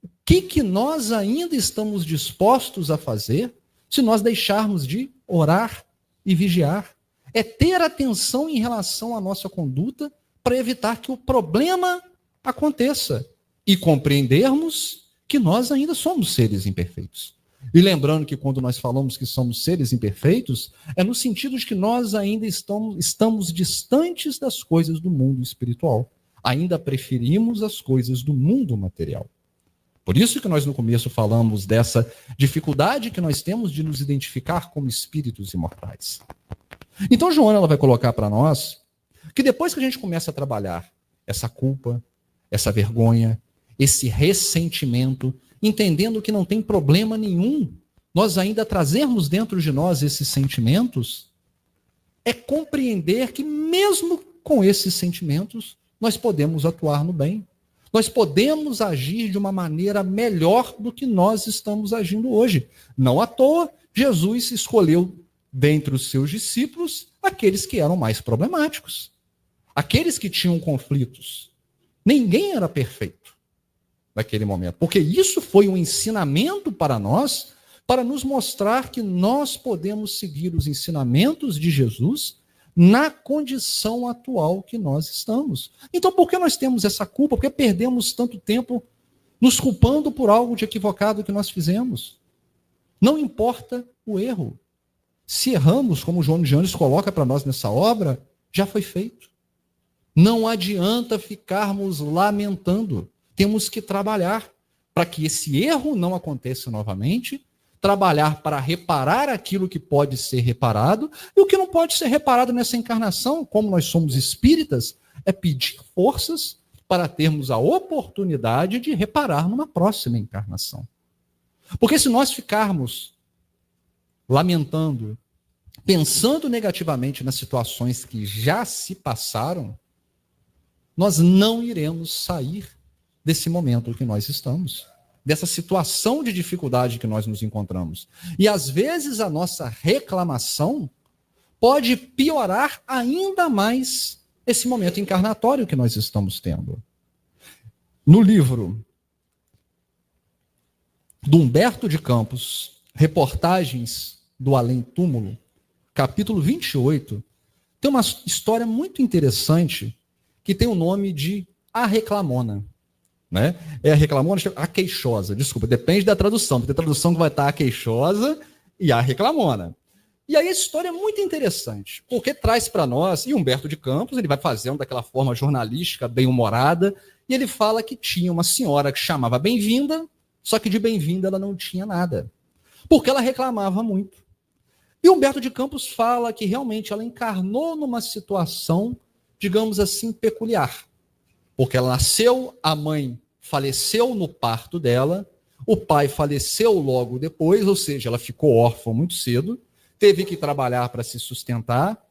o que nós ainda estamos dispostos a fazer se nós deixarmos de orar e vigiar. É ter atenção em relação à nossa conduta para evitar que o problema aconteça e compreendermos que nós ainda somos seres imperfeitos. E lembrando que quando nós falamos que somos seres imperfeitos, é no sentido de que nós ainda estamos distantes das coisas do mundo espiritual. Ainda preferimos as coisas do mundo material. Por isso que nós no começo falamos dessa dificuldade que nós temos de nos identificar como espíritos imortais. Então, Joana, ela vai colocar para nós que depois que a gente começa a trabalhar essa culpa, essa vergonha, esse ressentimento, entendendo que não tem problema nenhum nós ainda trazermos dentro de nós esses sentimentos, é compreender que mesmo com esses sentimentos, nós podemos atuar no bem. Nós podemos agir de uma maneira melhor do que nós estamos agindo hoje. Não à toa, Jesus escolheu dentre os seus discípulos aqueles que eram mais problemáticos, aqueles que tinham conflitos. Ninguém era perfeito naquele momento, porque isso foi um ensinamento para nós, para nos mostrar que nós podemos seguir os ensinamentos de Jesus na condição atual que nós estamos. Então, por que nós temos essa culpa? Por que perdemos tanto tempo nos culpando por algo de equivocado que nós fizemos? Não importa o erro. Se erramos, como o João de Janes coloca para nós nessa obra, já foi feito. Não adianta ficarmos lamentando. Temos que trabalhar para que esse erro não aconteça novamente, trabalhar para reparar aquilo que pode ser reparado, e o que não pode ser reparado nessa encarnação, como nós somos espíritas, é pedir forças para termos a oportunidade de reparar numa próxima encarnação. Porque se nós ficarmos lamentando, pensando negativamente nas situações que já se passaram, nós não iremos sair desse momento que nós estamos. dessa situação de dificuldade que nós nos encontramos. E às vezes a nossa reclamação pode piorar ainda mais esse momento encarnatório que nós estamos tendo. No livro do Humberto de Campos, Reportagens do Além-Túmulo, capítulo 28, tem uma história muito interessante que tem o nome de A Reclamona. Né? É a reclamona, a queixosa, desculpa, depende da tradução, porque tem tradução que vai estar a queixosa e a reclamona. E aí a história é muito interessante, porque traz para nós, e Humberto de Campos, ele vai fazendo daquela forma jornalística, bem-humorada, e ele fala que tinha uma senhora que chamava Bem-vinda, só que de Bem-vinda ela não tinha nada, porque ela reclamava muito. E Humberto de Campos fala que realmente ela encarnou numa situação, digamos assim, peculiar. Porque ela nasceu, a mãe faleceu no parto dela, o pai faleceu logo depois, ou seja, ela ficou órfã muito cedo, teve que trabalhar para se sustentar.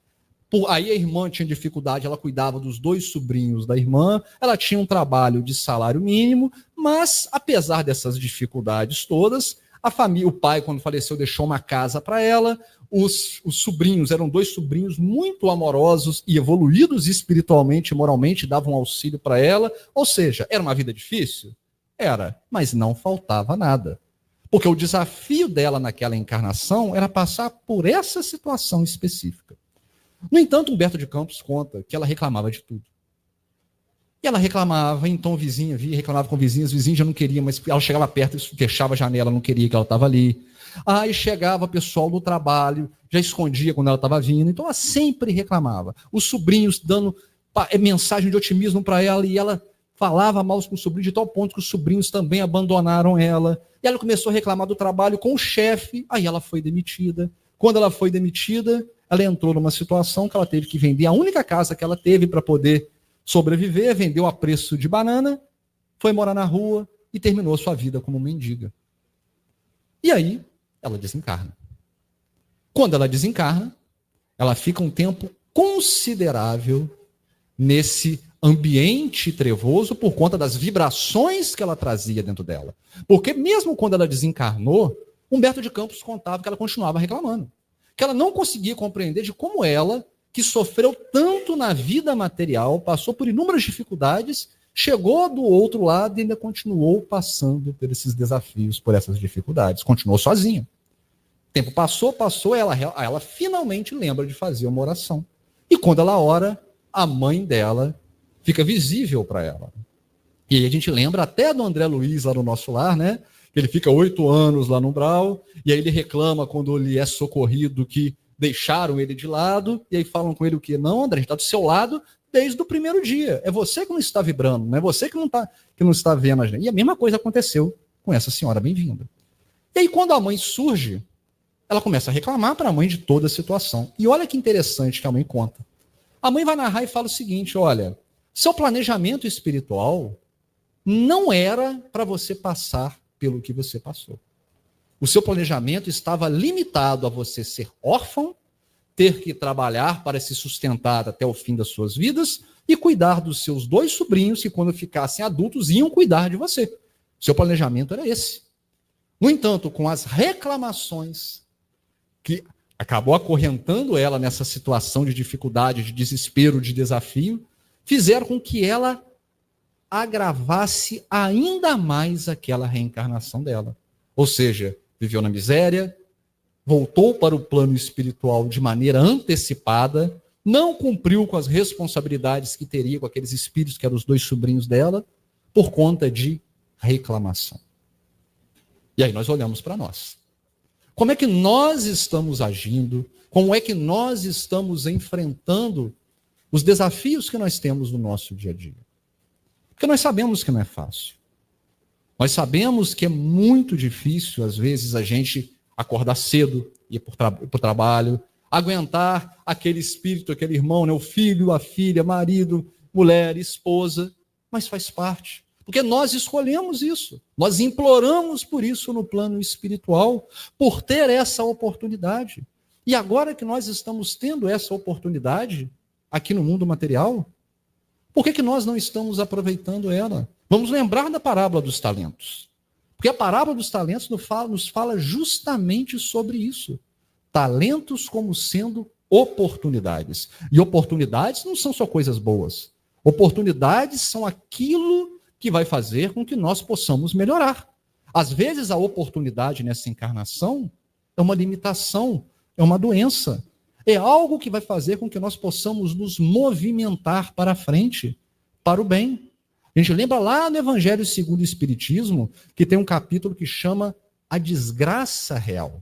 Aí a irmã tinha dificuldade, ela cuidava dos 2 sobrinhos da irmã, ela tinha um trabalho de salário mínimo, mas apesar dessas dificuldades todas, a família, o pai, quando faleceu, deixou uma casa para ela. Os sobrinhos, eram 2 sobrinhos muito amorosos e evoluídos espiritualmente e moralmente, davam auxílio para ela. Ou seja, era uma vida difícil? Era, mas não faltava nada. Porque o desafio dela naquela encarnação era passar por essa situação específica. No entanto, Humberto de Campos conta que ela reclamava de tudo. E ela reclamava, então o vizinho via, reclamava com vizinhos, o vizinho já não queria, mas ela chegava perto, fechava a janela, não queria que ela estava ali. Aí chegava o pessoal do trabalho, já escondia quando ela estava vindo, então ela sempre reclamava. Os sobrinhos dando mensagem de otimismo para ela, e ela falava mal com os sobrinhos, de tal ponto que os sobrinhos também abandonaram ela. E ela começou a reclamar do trabalho com o chefe, aí ela foi demitida. Quando ela foi demitida, ela entrou numa situação que ela teve que vender a única casa que ela teve para poder sobreviver, vendeu a preço de banana, foi morar na rua e terminou sua vida como mendiga. E aí, ela desencarna. Quando ela desencarna, ela fica um tempo considerável nesse ambiente trevoso por conta das vibrações que ela trazia dentro dela. Porque mesmo quando ela desencarnou, Humberto de Campos contava que ela continuava reclamando. Que ela não conseguia compreender de como ela, que sofreu tanto na vida material, passou por inúmeras dificuldades, chegou do outro lado e ainda continuou passando por esses desafios, por essas dificuldades. Continuou sozinha. O tempo passou, ela finalmente lembra de fazer uma oração. E quando ela ora, a mãe dela fica visível para ela. E aí a gente lembra até do André Luiz lá no nosso lar, né? Ele fica 8 anos lá no umbral, e aí ele reclama quando ele é socorrido que deixaram ele de lado, e aí falam com ele o quê? Não, André, a gente está do seu lado desde o primeiro dia. É você que não está vibrando, não é você que não está vendo a gente. E a mesma coisa aconteceu com essa senhora bem-vinda. E aí quando a mãe surge, ela começa a reclamar para a mãe de toda a situação. E olha que interessante que a mãe conta. A mãe vai narrar e fala o seguinte, olha, seu planejamento espiritual não era para você passar pelo que você passou. O seu planejamento estava limitado a você ser órfão, ter que trabalhar para se sustentar até o fim das suas vidas e cuidar dos seus 2 sobrinhos que, quando ficassem adultos, iam cuidar de você. Seu planejamento era esse. No entanto, com as reclamações que acabou acorrentando ela nessa situação de dificuldade, de desespero, de desafio, fizeram com que ela agravasse ainda mais aquela reencarnação dela. Ou seja, viveu na miséria, voltou para o plano espiritual de maneira antecipada, não cumpriu com as responsabilidades que teria com aqueles espíritos que eram os 2 sobrinhos dela, por conta de reclamação. E aí nós olhamos para nós. Como é que nós estamos agindo? Como é que nós estamos enfrentando os desafios que nós temos no nosso dia a dia? Porque nós sabemos que não é fácil. Nós sabemos que é muito difícil, às vezes, a gente acordar cedo, ir para o trabalho, aguentar aquele espírito, aquele irmão, né? O filho, a filha, marido, mulher, esposa, mas faz parte. Porque nós escolhemos isso, nós imploramos por isso no plano espiritual, por ter essa oportunidade. E agora que nós estamos tendo essa oportunidade aqui no mundo material, por que nós não estamos aproveitando ela? Vamos lembrar da parábola dos talentos. Porque a parábola dos talentos nos fala justamente sobre isso. Talentos como sendo oportunidades. E oportunidades não são só coisas boas. Oportunidades são aquilo que vai fazer com que nós possamos melhorar. Às vezes a oportunidade nessa encarnação é uma limitação, é uma doença. É algo que vai fazer com que nós possamos nos movimentar para frente, para o bem. A gente lembra lá no Evangelho segundo o Espiritismo, que tem um capítulo que chama A Desgraça Real.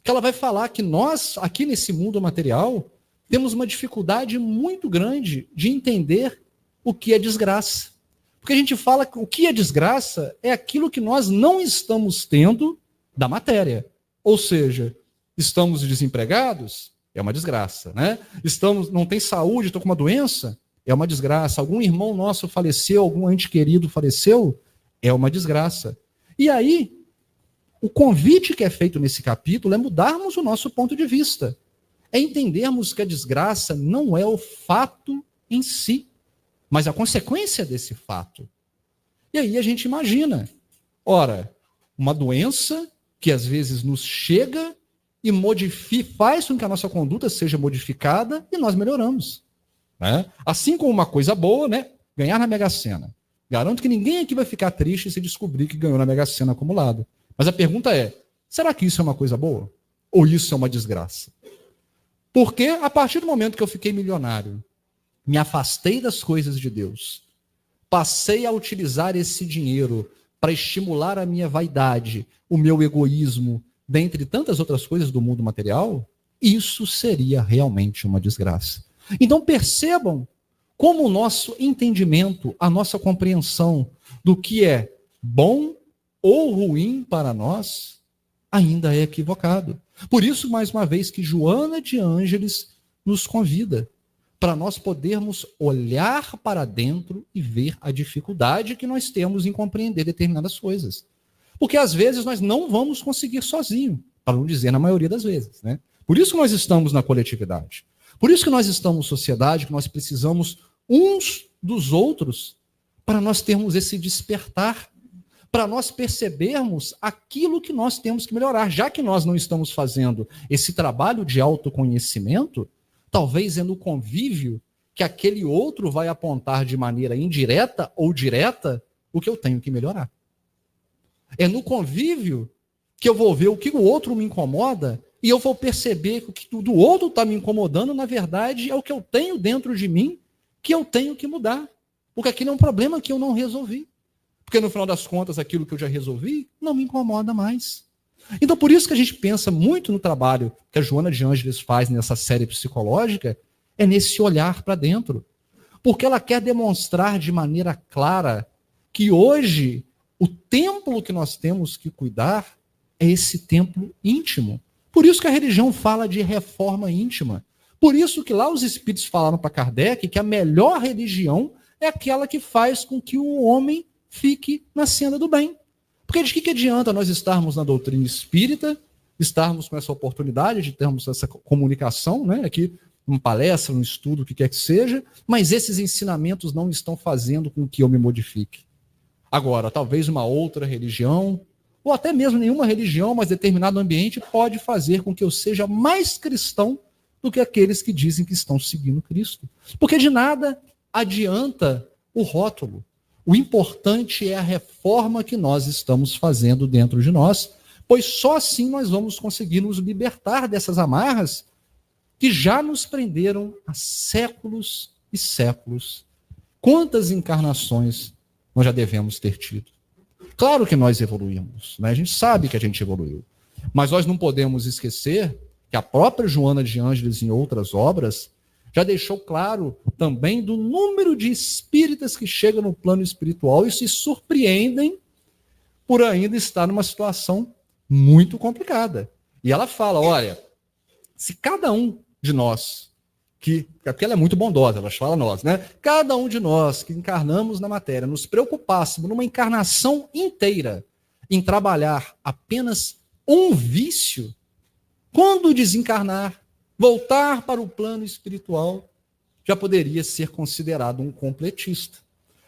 Que ela vai falar que nós, aqui nesse mundo material, temos uma dificuldade muito grande de entender o que é desgraça. Porque a gente fala que o que é desgraça é aquilo que nós não estamos tendo da matéria. Ou seja, estamos desempregados? É uma desgraça, né? Não tem saúde, estou com uma doença? É uma desgraça. Algum irmão nosso faleceu, algum ente querido faleceu? É uma desgraça. E aí, o convite que é feito nesse capítulo é mudarmos o nosso ponto de vista. É entendermos que a desgraça não é o fato em si, mas a consequência desse fato. E aí a gente imagina, ora, uma doença que às vezes nos chega e faz com que a nossa conduta seja modificada e nós melhoramos. Né? Assim como uma coisa boa, né? Ganhar na Mega Sena. Garanto que ninguém aqui vai ficar triste se descobrir que ganhou na Mega Sena acumulado. Mas a pergunta é, será que isso é uma coisa boa? Ou isso é uma desgraça? Porque a partir do momento que eu fiquei milionário, me afastei das coisas de Deus, passei a utilizar esse dinheiro para estimular a minha vaidade, o meu egoísmo, dentre tantas outras coisas do mundo material, isso seria realmente uma desgraça. Então percebam como o nosso entendimento, a nossa compreensão do que é bom ou ruim para nós ainda é equivocado. Por isso, mais uma vez, que Joana de Ângeles nos convida para nós podermos olhar para dentro e ver a dificuldade que nós temos em compreender determinadas coisas. Porque às vezes nós não vamos conseguir sozinho, para não dizer na maioria das vezes, né? Por isso que nós estamos na coletividade. Por isso que nós estamos em sociedade, que nós precisamos uns dos outros para nós termos esse despertar, para nós percebermos aquilo que nós temos que melhorar. Já que nós não estamos fazendo esse trabalho de autoconhecimento, talvez é no convívio que aquele outro vai apontar de maneira indireta ou direta o que eu tenho que melhorar. É no convívio que eu vou ver o que o outro me incomoda e eu vou perceber que o que do outro está me incomodando, na verdade, é o que eu tenho dentro de mim que eu tenho que mudar. Porque aquilo é um problema que eu não resolvi. Porque, no final das contas, aquilo que eu já resolvi não me incomoda mais. Então, por isso que a gente pensa muito no trabalho que a Joana de Ângeles faz nessa série psicológica, é nesse olhar para dentro. Porque ela quer demonstrar de maneira clara que hoje o templo que nós temos que cuidar é esse templo íntimo. Por isso que a religião fala de reforma íntima. Por isso que lá os espíritos falaram para Kardec que a melhor religião é aquela que faz com que o homem fique na senda do bem. Porque de que adianta nós estarmos na doutrina espírita, estarmos com essa oportunidade de termos essa comunicação, né, aqui, uma palestra, um estudo, o que quer que seja, mas esses ensinamentos não estão fazendo com que eu me modifique. Agora, talvez uma outra religião, ou até mesmo nenhuma religião, mas determinado ambiente pode fazer com que eu seja mais cristão do que aqueles que dizem que estão seguindo Cristo. Porque de nada adianta o rótulo. O importante é a reforma que nós estamos fazendo dentro de nós, pois só assim nós vamos conseguir nos libertar dessas amarras que já nos prenderam há séculos e séculos. Quantas encarnações nós já devemos ter tido? Claro que nós evoluímos, né? A gente sabe que a gente evoluiu, mas nós não podemos esquecer que a própria Joana de Ângeles, em outras obras, já deixou claro também do número de espíritas que chegam no plano espiritual e se surpreendem por ainda estar numa situação muito complicada. E ela fala, olha, se cada um de nós, porque ela é muito bondosa, ela fala nós, né? Cada um de nós que encarnamos na matéria, nos preocupássemos numa encarnação inteira em trabalhar apenas um vício, quando desencarnar, voltar para o plano espiritual, já poderia ser considerado um completista.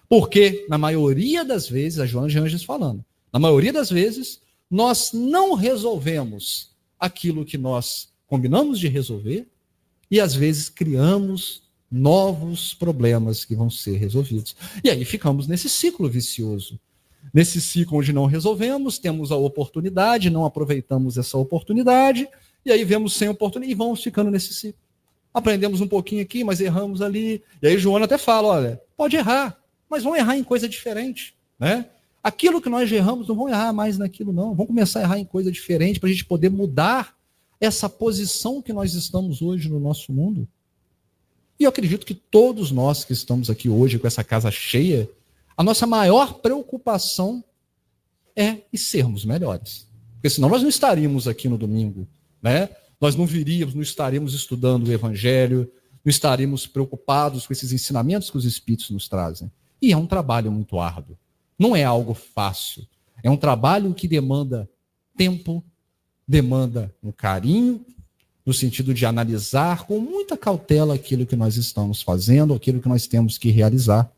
Porque, na maioria das vezes, a Joana de Ângeles falando, Na maioria das vezes, nós não resolvemos aquilo que nós combinamos de resolver e, às vezes, criamos novos problemas que vão ser resolvidos. E aí ficamos nesse ciclo vicioso. Nesse ciclo onde não resolvemos, temos a oportunidade, não aproveitamos essa oportunidade, e aí vemos sem oportunidade e vamos ficando nesse ciclo. Aprendemos um pouquinho aqui, mas erramos ali. E aí Joana até fala, olha, pode errar, mas vão errar em coisa diferente, né? Aquilo que nós erramos, não vão errar mais naquilo, não. Vamos começar a errar em coisa diferente para a gente poder mudar essa posição que nós estamos hoje no nosso mundo. E eu acredito que todos nós que estamos aqui hoje com essa casa cheia, a nossa maior preocupação é sermos melhores. Porque senão nós não estaríamos aqui no domingo, né? Nós não viríamos, não estaríamos estudando o Evangelho, não estaríamos preocupados com esses ensinamentos que os Espíritos nos trazem. E é um trabalho muito árduo. Não é algo fácil. É um trabalho que demanda tempo, demanda um carinho, no sentido de analisar com muita cautela aquilo que nós estamos fazendo, aquilo que nós temos que realizar.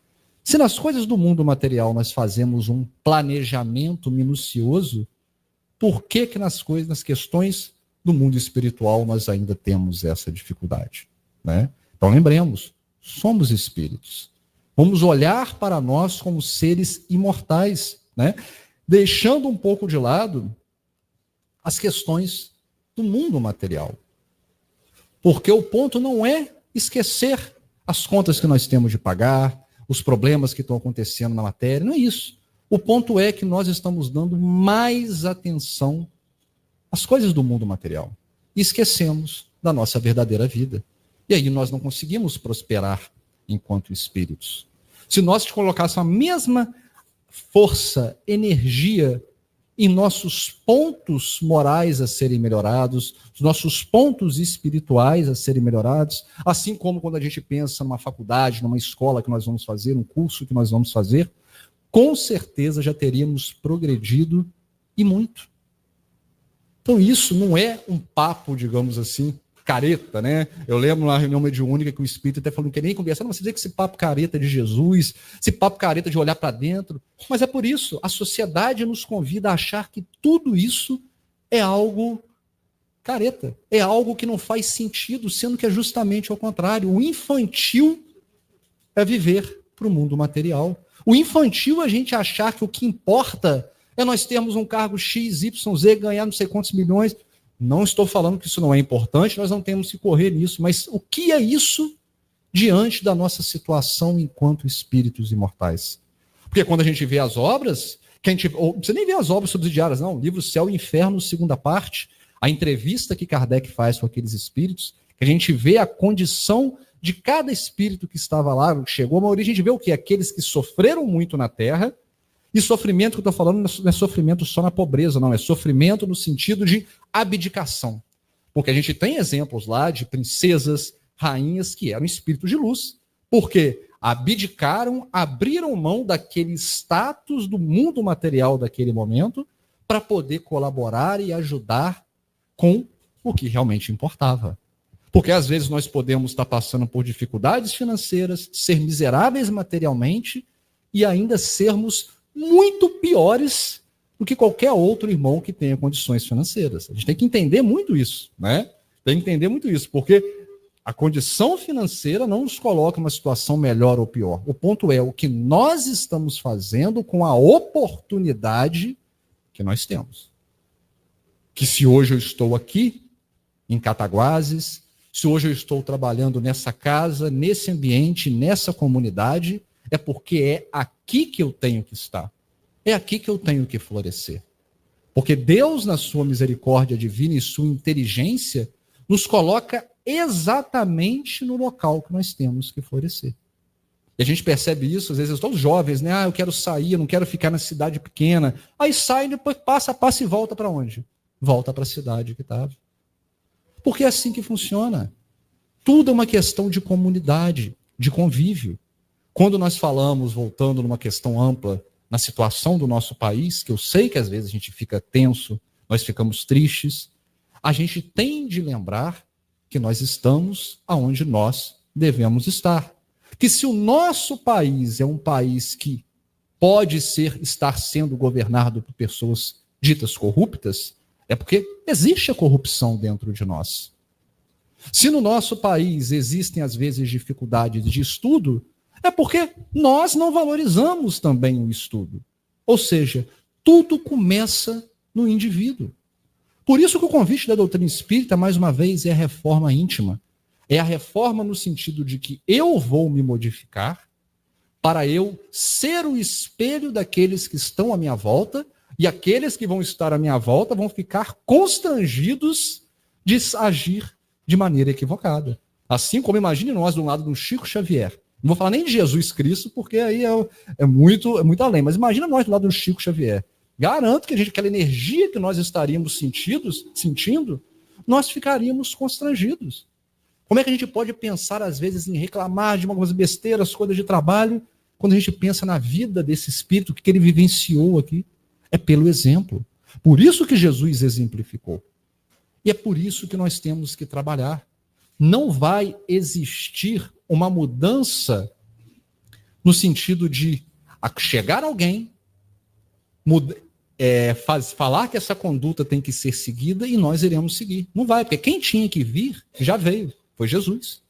Se nas coisas do mundo material nós fazemos um planejamento minucioso, por que nas questões do mundo espiritual nós ainda temos essa dificuldade, né? Então lembremos, somos espíritos. Vamos olhar para nós como seres imortais, né? Deixando um pouco de lado as questões do mundo material. Porque o ponto não é esquecer as contas que nós temos de pagar, os problemas que estão acontecendo na matéria, não é isso. O ponto é que nós estamos dando mais atenção às coisas do mundo material e esquecemos da nossa verdadeira vida. E aí nós não conseguimos prosperar enquanto espíritos. Se nós colocássemos a mesma força, energia em nossos pontos morais a serem melhorados, os nossos pontos espirituais a serem melhorados, assim como quando a gente pensa numa faculdade, numa escola que nós vamos fazer, um curso que nós vamos fazer, com certeza já teríamos progredido e muito. Então isso não é um papo, digamos assim, careta, né? Eu lembro na reunião mediúnica que o espírito até falou, não quer nem conversar, não, você dizer que esse papo careta de Jesus, esse papo careta de olhar para dentro, mas é por isso, a sociedade nos convida a achar que tudo isso é algo careta, é algo que não faz sentido, sendo que é justamente ao contrário. O infantil é viver para o mundo material. O infantil é a gente achar que o que importa é nós termos um cargo X, Y, Z, ganhar não sei quantos milhões. Não estou falando que isso não é importante, nós não temos que correr nisso, mas o que é isso diante da nossa situação enquanto espíritos imortais? Porque quando a gente vê as obras, não precisa nem ver as obras subsidiárias, não, o livro Céu e Inferno, segunda parte, a entrevista que Kardec faz com aqueles espíritos, que a gente vê a condição de cada espírito que estava lá, chegou a maioria, a gente vê o que? Aqueles que sofreram muito na Terra. E sofrimento que eu estou falando não é sofrimento só na pobreza, não. É sofrimento no sentido de abdicação. Porque a gente tem exemplos lá de princesas, rainhas que eram espíritos de luz. Porque abdicaram, abriram mão daquele status do mundo material daquele momento para poder colaborar e ajudar com o que realmente importava. Porque às vezes nós podemos estar passando por dificuldades financeiras, ser miseráveis materialmente e ainda sermos muito piores do que qualquer outro irmão que tenha condições financeiras. A gente tem que entender muito isso, né? Tem que entender muito isso, porque a condição financeira não nos coloca numa situação melhor ou pior. O ponto é o que nós estamos fazendo com a oportunidade que nós temos. Que se hoje eu estou aqui, em Cataguases, se hoje eu estou trabalhando nessa casa, nesse ambiente, nessa comunidade, é porque é aqui que eu tenho que estar. É aqui que eu tenho que florescer. Porque Deus, na sua misericórdia divina e sua inteligência, nos coloca exatamente no local que nós temos que florescer. E a gente percebe isso, às vezes, todos jovens, né? Eu quero sair, eu não quero ficar na cidade pequena. Aí sai, depois passa e volta para onde? Volta para a cidade que estava. Porque é assim que funciona. Tudo é uma questão de comunidade, de convívio. Quando nós falamos, voltando numa questão ampla, na situação do nosso país, que eu sei que às vezes a gente fica tenso, nós ficamos tristes, a gente tem de lembrar que nós estamos aonde nós devemos estar. Que se o nosso país é um país que pode estar sendo governado por pessoas ditas corruptas, é porque existe a corrupção dentro de nós. Se no nosso país existem, às vezes, dificuldades de estudo, é porque nós não valorizamos também o estudo. Ou seja, tudo começa no indivíduo. Por isso que o convite da doutrina espírita, mais uma vez, é a reforma íntima. É a reforma no sentido de que eu vou me modificar para eu ser o espelho daqueles que estão à minha volta, e aqueles que vão estar à minha volta vão ficar constrangidos de agir de maneira equivocada. Assim como imagine nós do lado do Chico Xavier. Não vou falar nem de Jesus Cristo, porque aí é muito além, mas imagina nós do lado do Chico Xavier. Garanto que aquela energia que nós estaríamos sentindo, nós ficaríamos constrangidos. Como é que a gente pode pensar, às vezes, em reclamar de algumas besteiras, coisas de trabalho, quando a gente pensa na vida desse espírito, o que ele vivenciou aqui? É pelo exemplo. Por isso que Jesus exemplificou. E é por isso que nós temos que trabalhar. Não vai existir uma mudança no sentido de chegar alguém, falar que essa conduta tem que ser seguida e nós iremos seguir. Não vai, porque quem tinha que vir já veio, foi Jesus.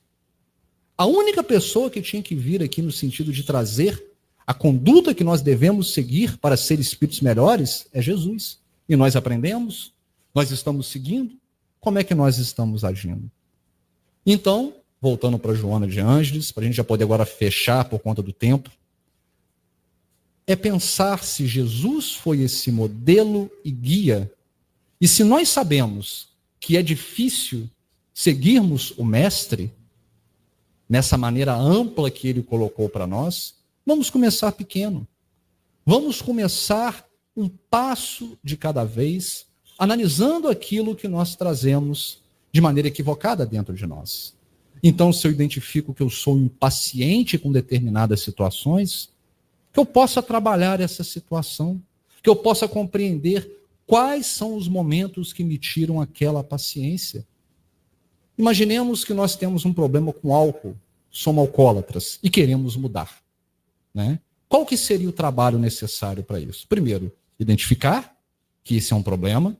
A única pessoa que tinha que vir aqui no sentido de trazer a conduta que nós devemos seguir para ser espíritos melhores é Jesus. E nós aprendemos, nós estamos seguindo, como é que nós estamos agindo? Então, voltando para Joana de Ângeles, para a gente já poder agora fechar por conta do tempo, é pensar se Jesus foi esse modelo e guia, e se nós sabemos que é difícil seguirmos o Mestre, nessa maneira ampla que ele colocou para nós, vamos começar pequeno. Vamos começar um passo de cada vez, analisando aquilo que nós trazemos de maneira equivocada dentro de nós. Então, se eu identifico que eu sou impaciente com determinadas situações, que eu possa trabalhar essa situação, que eu possa compreender quais são os momentos que me tiram aquela paciência. Imaginemos que nós temos um problema com álcool, somos alcoólatras e queremos mudar, né? Qual que seria o trabalho necessário para isso? Primeiro, identificar que esse é um problema,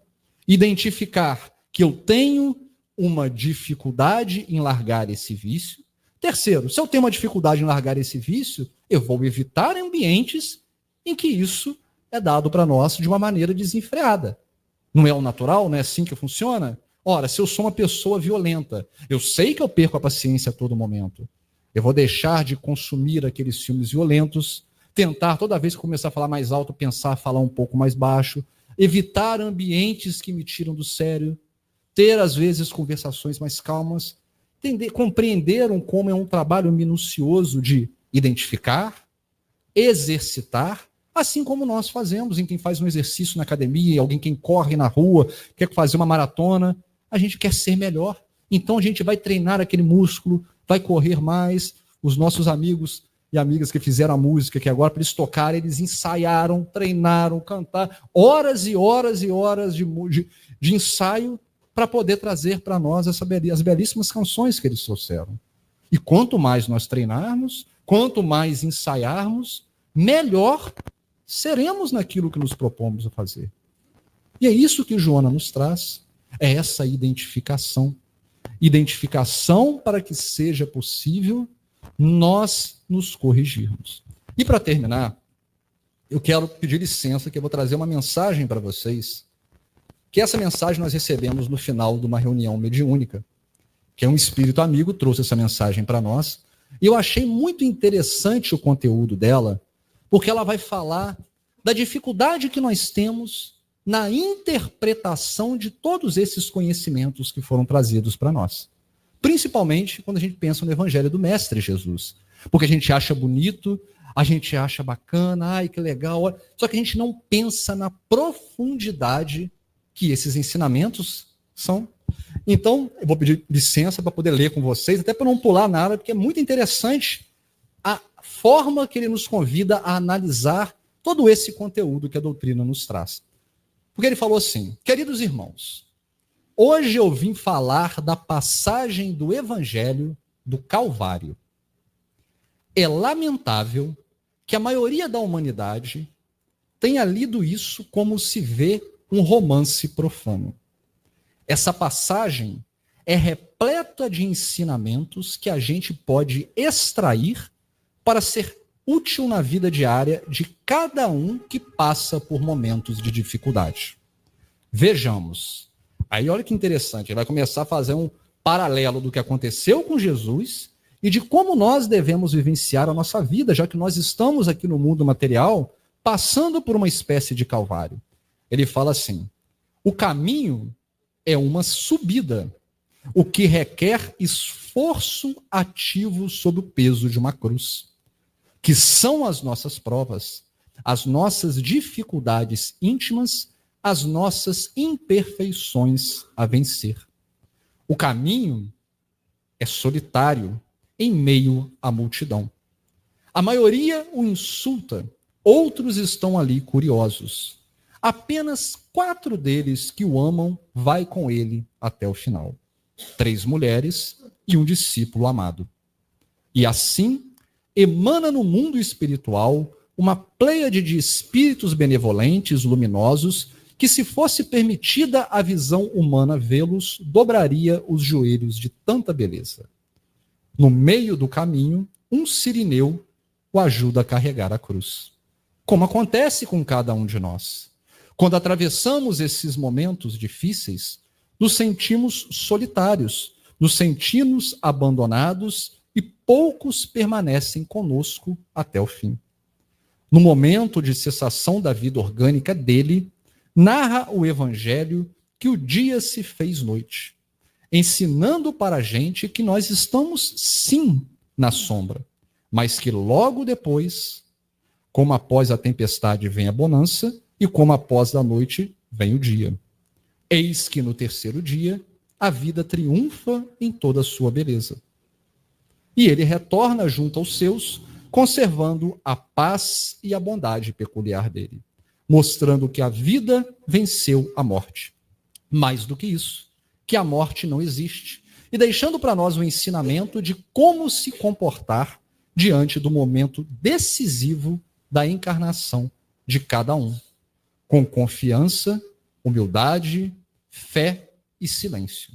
identificar que eu tenho uma dificuldade em largar esse vício. Terceiro, se eu tenho uma dificuldade em largar esse vício, eu vou evitar ambientes em que isso é dado para nós de uma maneira desenfreada. Não é o natural? Não é assim que funciona? Ora, se eu sou uma pessoa violenta, eu sei que eu perco a paciência a todo momento. Eu vou deixar de consumir aqueles filmes violentos, tentar, toda vez que começar a falar mais alto, pensar, falar um pouco mais baixo, evitar ambientes que me tiram do sério, ter, às vezes, conversações mais calmas, compreenderam como é um trabalho minucioso de identificar, exercitar, assim como nós fazemos em quem faz um exercício na academia, alguém quem corre na rua, quer fazer uma maratona, a gente quer ser melhor. Então a gente vai treinar aquele músculo, vai correr mais. Os nossos amigos e amigas que fizeram a música, que agora para eles tocarem, eles ensaiaram, treinaram, cantaram, horas e horas e horas de ensaio para poder trazer para nós as belíssimas canções que eles trouxeram. E quanto mais nós treinarmos, quanto mais ensaiarmos, melhor seremos naquilo que nos propomos a fazer. E é isso que Joana nos traz, é essa identificação. Identificação para que seja possível nós nos corrigirmos. E para terminar, eu quero pedir licença que eu vou trazer uma mensagem para vocês, que essa mensagem nós recebemos no final de uma reunião mediúnica, que é um espírito amigo, trouxe essa mensagem para nós, e eu achei muito interessante o conteúdo dela, porque ela vai falar da dificuldade que nós temos na interpretação de todos esses conhecimentos que foram trazidos para nós. Principalmente quando a gente pensa no Evangelho do Mestre Jesus. Porque a gente acha bonito, a gente acha bacana, ai que legal, só que a gente não pensa na profundidade que esses ensinamentos são. Então, eu vou pedir licença para poder ler com vocês, até para não pular nada, porque é muito interessante a forma que ele nos convida a analisar todo esse conteúdo que a doutrina nos traz. Porque ele falou assim: queridos irmãos, hoje eu vim falar da passagem do Evangelho do Calvário. É lamentável que a maioria da humanidade tenha lido isso como se vê um romance profano. Essa passagem é repleta de ensinamentos que a gente pode extrair para ser útil na vida diária de cada um que passa por momentos de dificuldade. Vejamos. Aí olha que interessante, ele vai começar a fazer um paralelo do que aconteceu com Jesus e de como nós devemos vivenciar a nossa vida, já que nós estamos aqui no mundo material passando por uma espécie de calvário. Ele fala assim: o caminho é uma subida, o que requer esforço ativo sob o peso de uma cruz, que são as nossas provas, as nossas dificuldades íntimas, as nossas imperfeições a vencer. O caminho é solitário em meio à multidão. A maioria o insulta, outros estão ali curiosos. Apenas 4 deles que o amam vai com ele até o final. 3 mulheres e um discípulo amado. E assim emana no mundo espiritual uma pleiade de espíritos benevolentes, luminosos, que, se fosse permitida a visão humana vê-los, dobraria os joelhos de tanta beleza. No meio do caminho, um sirineu o ajuda a carregar a cruz. Como acontece com cada um de nós. Quando atravessamos esses momentos difíceis, nos sentimos solitários, nos sentimos abandonados e poucos permanecem conosco até o fim. No momento de cessação da vida orgânica dele, narra o Evangelho que o dia se fez noite, ensinando para a gente que nós estamos sim na sombra, mas que logo depois, como após a tempestade vem a bonança, e como após a noite vem o dia. Eis que no terceiro dia a vida triunfa em toda a sua beleza. E ele retorna junto aos seus, conservando a paz e a bondade peculiar dele, mostrando que a vida venceu a morte. Mais do que isso, que a morte não existe, e deixando para nós o ensinamento de como se comportar diante do momento decisivo da encarnação de cada um, com confiança, humildade, fé e silêncio.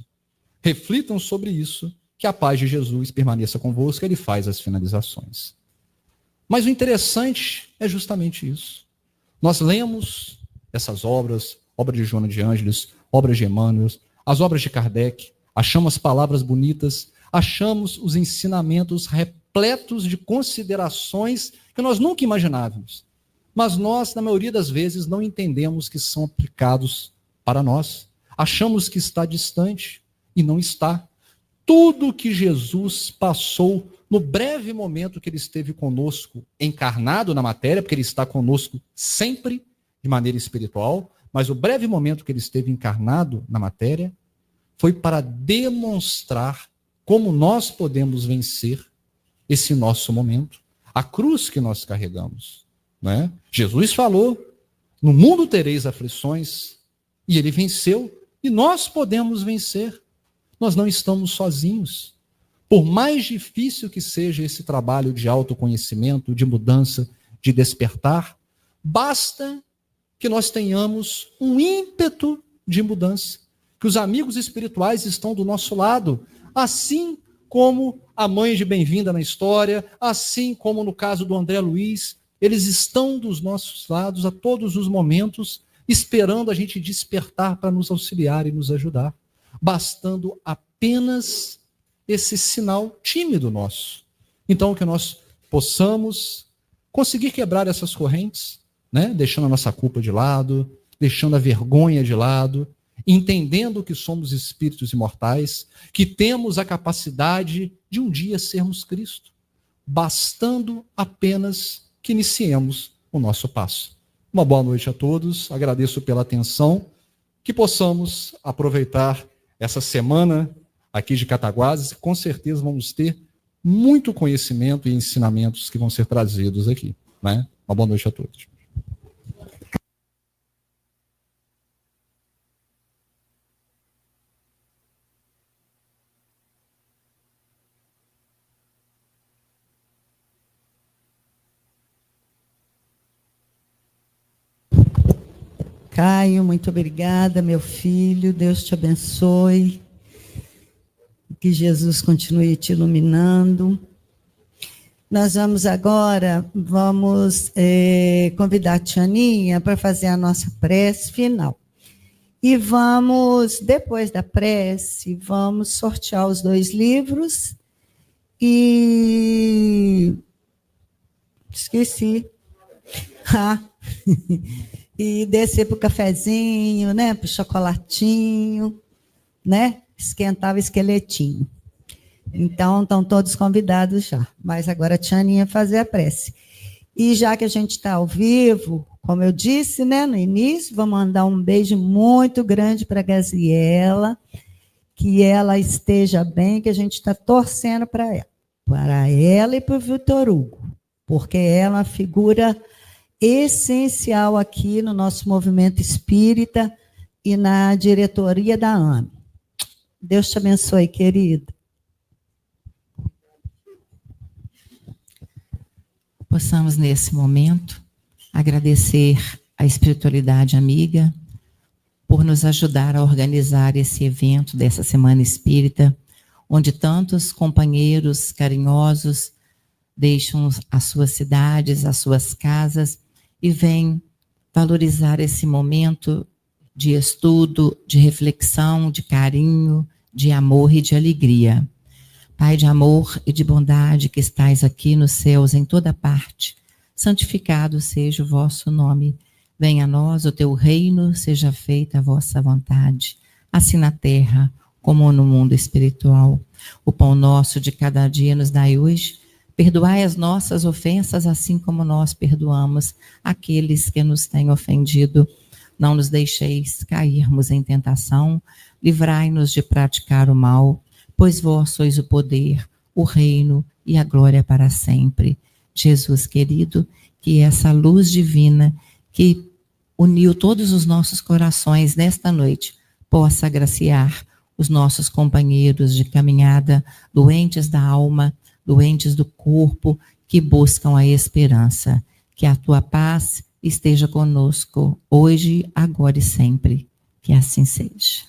Reflitam sobre isso, que a paz de Jesus permaneça convosco. Ele faz as finalizações. Mas o interessante é justamente isso. Nós lemos essas obras, obra de Joana de Ângeles, obras de Emmanuel, as obras de Kardec, achamos as palavras bonitas, achamos os ensinamentos repletos de considerações que nós nunca imaginávamos. Mas nós, na maioria das vezes, não entendemos que são aplicados para nós. Achamos que está distante e não está. Tudo que Jesus passou no breve momento que ele esteve conosco, encarnado na matéria, porque ele está conosco sempre de maneira espiritual, mas o breve momento que ele esteve encarnado na matéria foi para demonstrar como nós podemos vencer esse nosso momento, a cruz que nós carregamos. Né? Jesus falou, no mundo tereis aflições, e ele venceu, e nós podemos vencer. Nós não estamos sozinhos. Por mais difícil que seja esse trabalho de autoconhecimento, de mudança, de despertar, basta que nós tenhamos um ímpeto de mudança, que os amigos espirituais estão do nosso lado, assim como a mãe de Bem-vinda na história, assim como no caso do André Luiz, eles estão dos nossos lados a todos os momentos, esperando a gente despertar para nos auxiliar e nos ajudar, bastando apenas esse sinal tímido nosso. Então, que nós possamos conseguir quebrar essas correntes, né? Deixando a nossa culpa de lado, deixando a vergonha de lado, entendendo que somos espíritos imortais, que temos a capacidade de um dia sermos Cristo, bastando apenas que iniciemos o nosso passo. Uma boa noite a todos, agradeço pela atenção, que possamos aproveitar essa semana aqui de Cataguases, com certeza vamos ter muito conhecimento e ensinamentos que vão ser trazidos aqui. Né? Uma boa noite a todos. Caio, muito obrigada, meu filho. Deus te abençoe. Que Jesus continue te iluminando. Nós vamos agora, convidar a Tianinha para fazer a nossa prece final. E vamos, depois da prece, vamos sortear os 2 livros e... Esqueci. E descer para o cafezinho, né? Para o chocolatinho, né? Esquentar o esqueletinho. Então, estão todos convidados já. Mas agora a Tianinha fazer a prece. E já que a gente está ao vivo, como eu disse, né, no início, vou mandar um beijo muito grande para a Gaziela, que ela esteja bem, que a gente está torcendo para ela e para o Vitor Hugo, porque ela é uma figura essencial aqui no nosso movimento espírita e na diretoria da AME. Deus te abençoe, querida. Possamos, nesse momento, agradecer à espiritualidade amiga por nos ajudar a organizar esse evento dessa Semana Espírita, onde tantos companheiros carinhosos deixam as suas cidades, as suas casas e vêm valorizar esse momento de estudo, de reflexão, de carinho, de amor e de alegria. Pai de amor e de bondade que estais aqui nos céus em toda parte, santificado seja o vosso nome. Venha a nós o teu reino, seja feita a vossa vontade, assim na terra como no mundo espiritual. O pão nosso de cada dia nos dai hoje. Perdoai as nossas ofensas, assim como nós perdoamos aqueles que nos têm ofendido. Não nos deixeis cairmos em tentação, livrai-nos de praticar o mal, pois vós sois o poder, o reino e a glória para sempre. Jesus querido, que essa luz divina que uniu todos os nossos corações nesta noite possa agraciar os nossos companheiros de caminhada, doentes da alma, doentes do corpo, que buscam a esperança. Que a tua paz esteja conosco, hoje, agora e sempre. Que assim seja.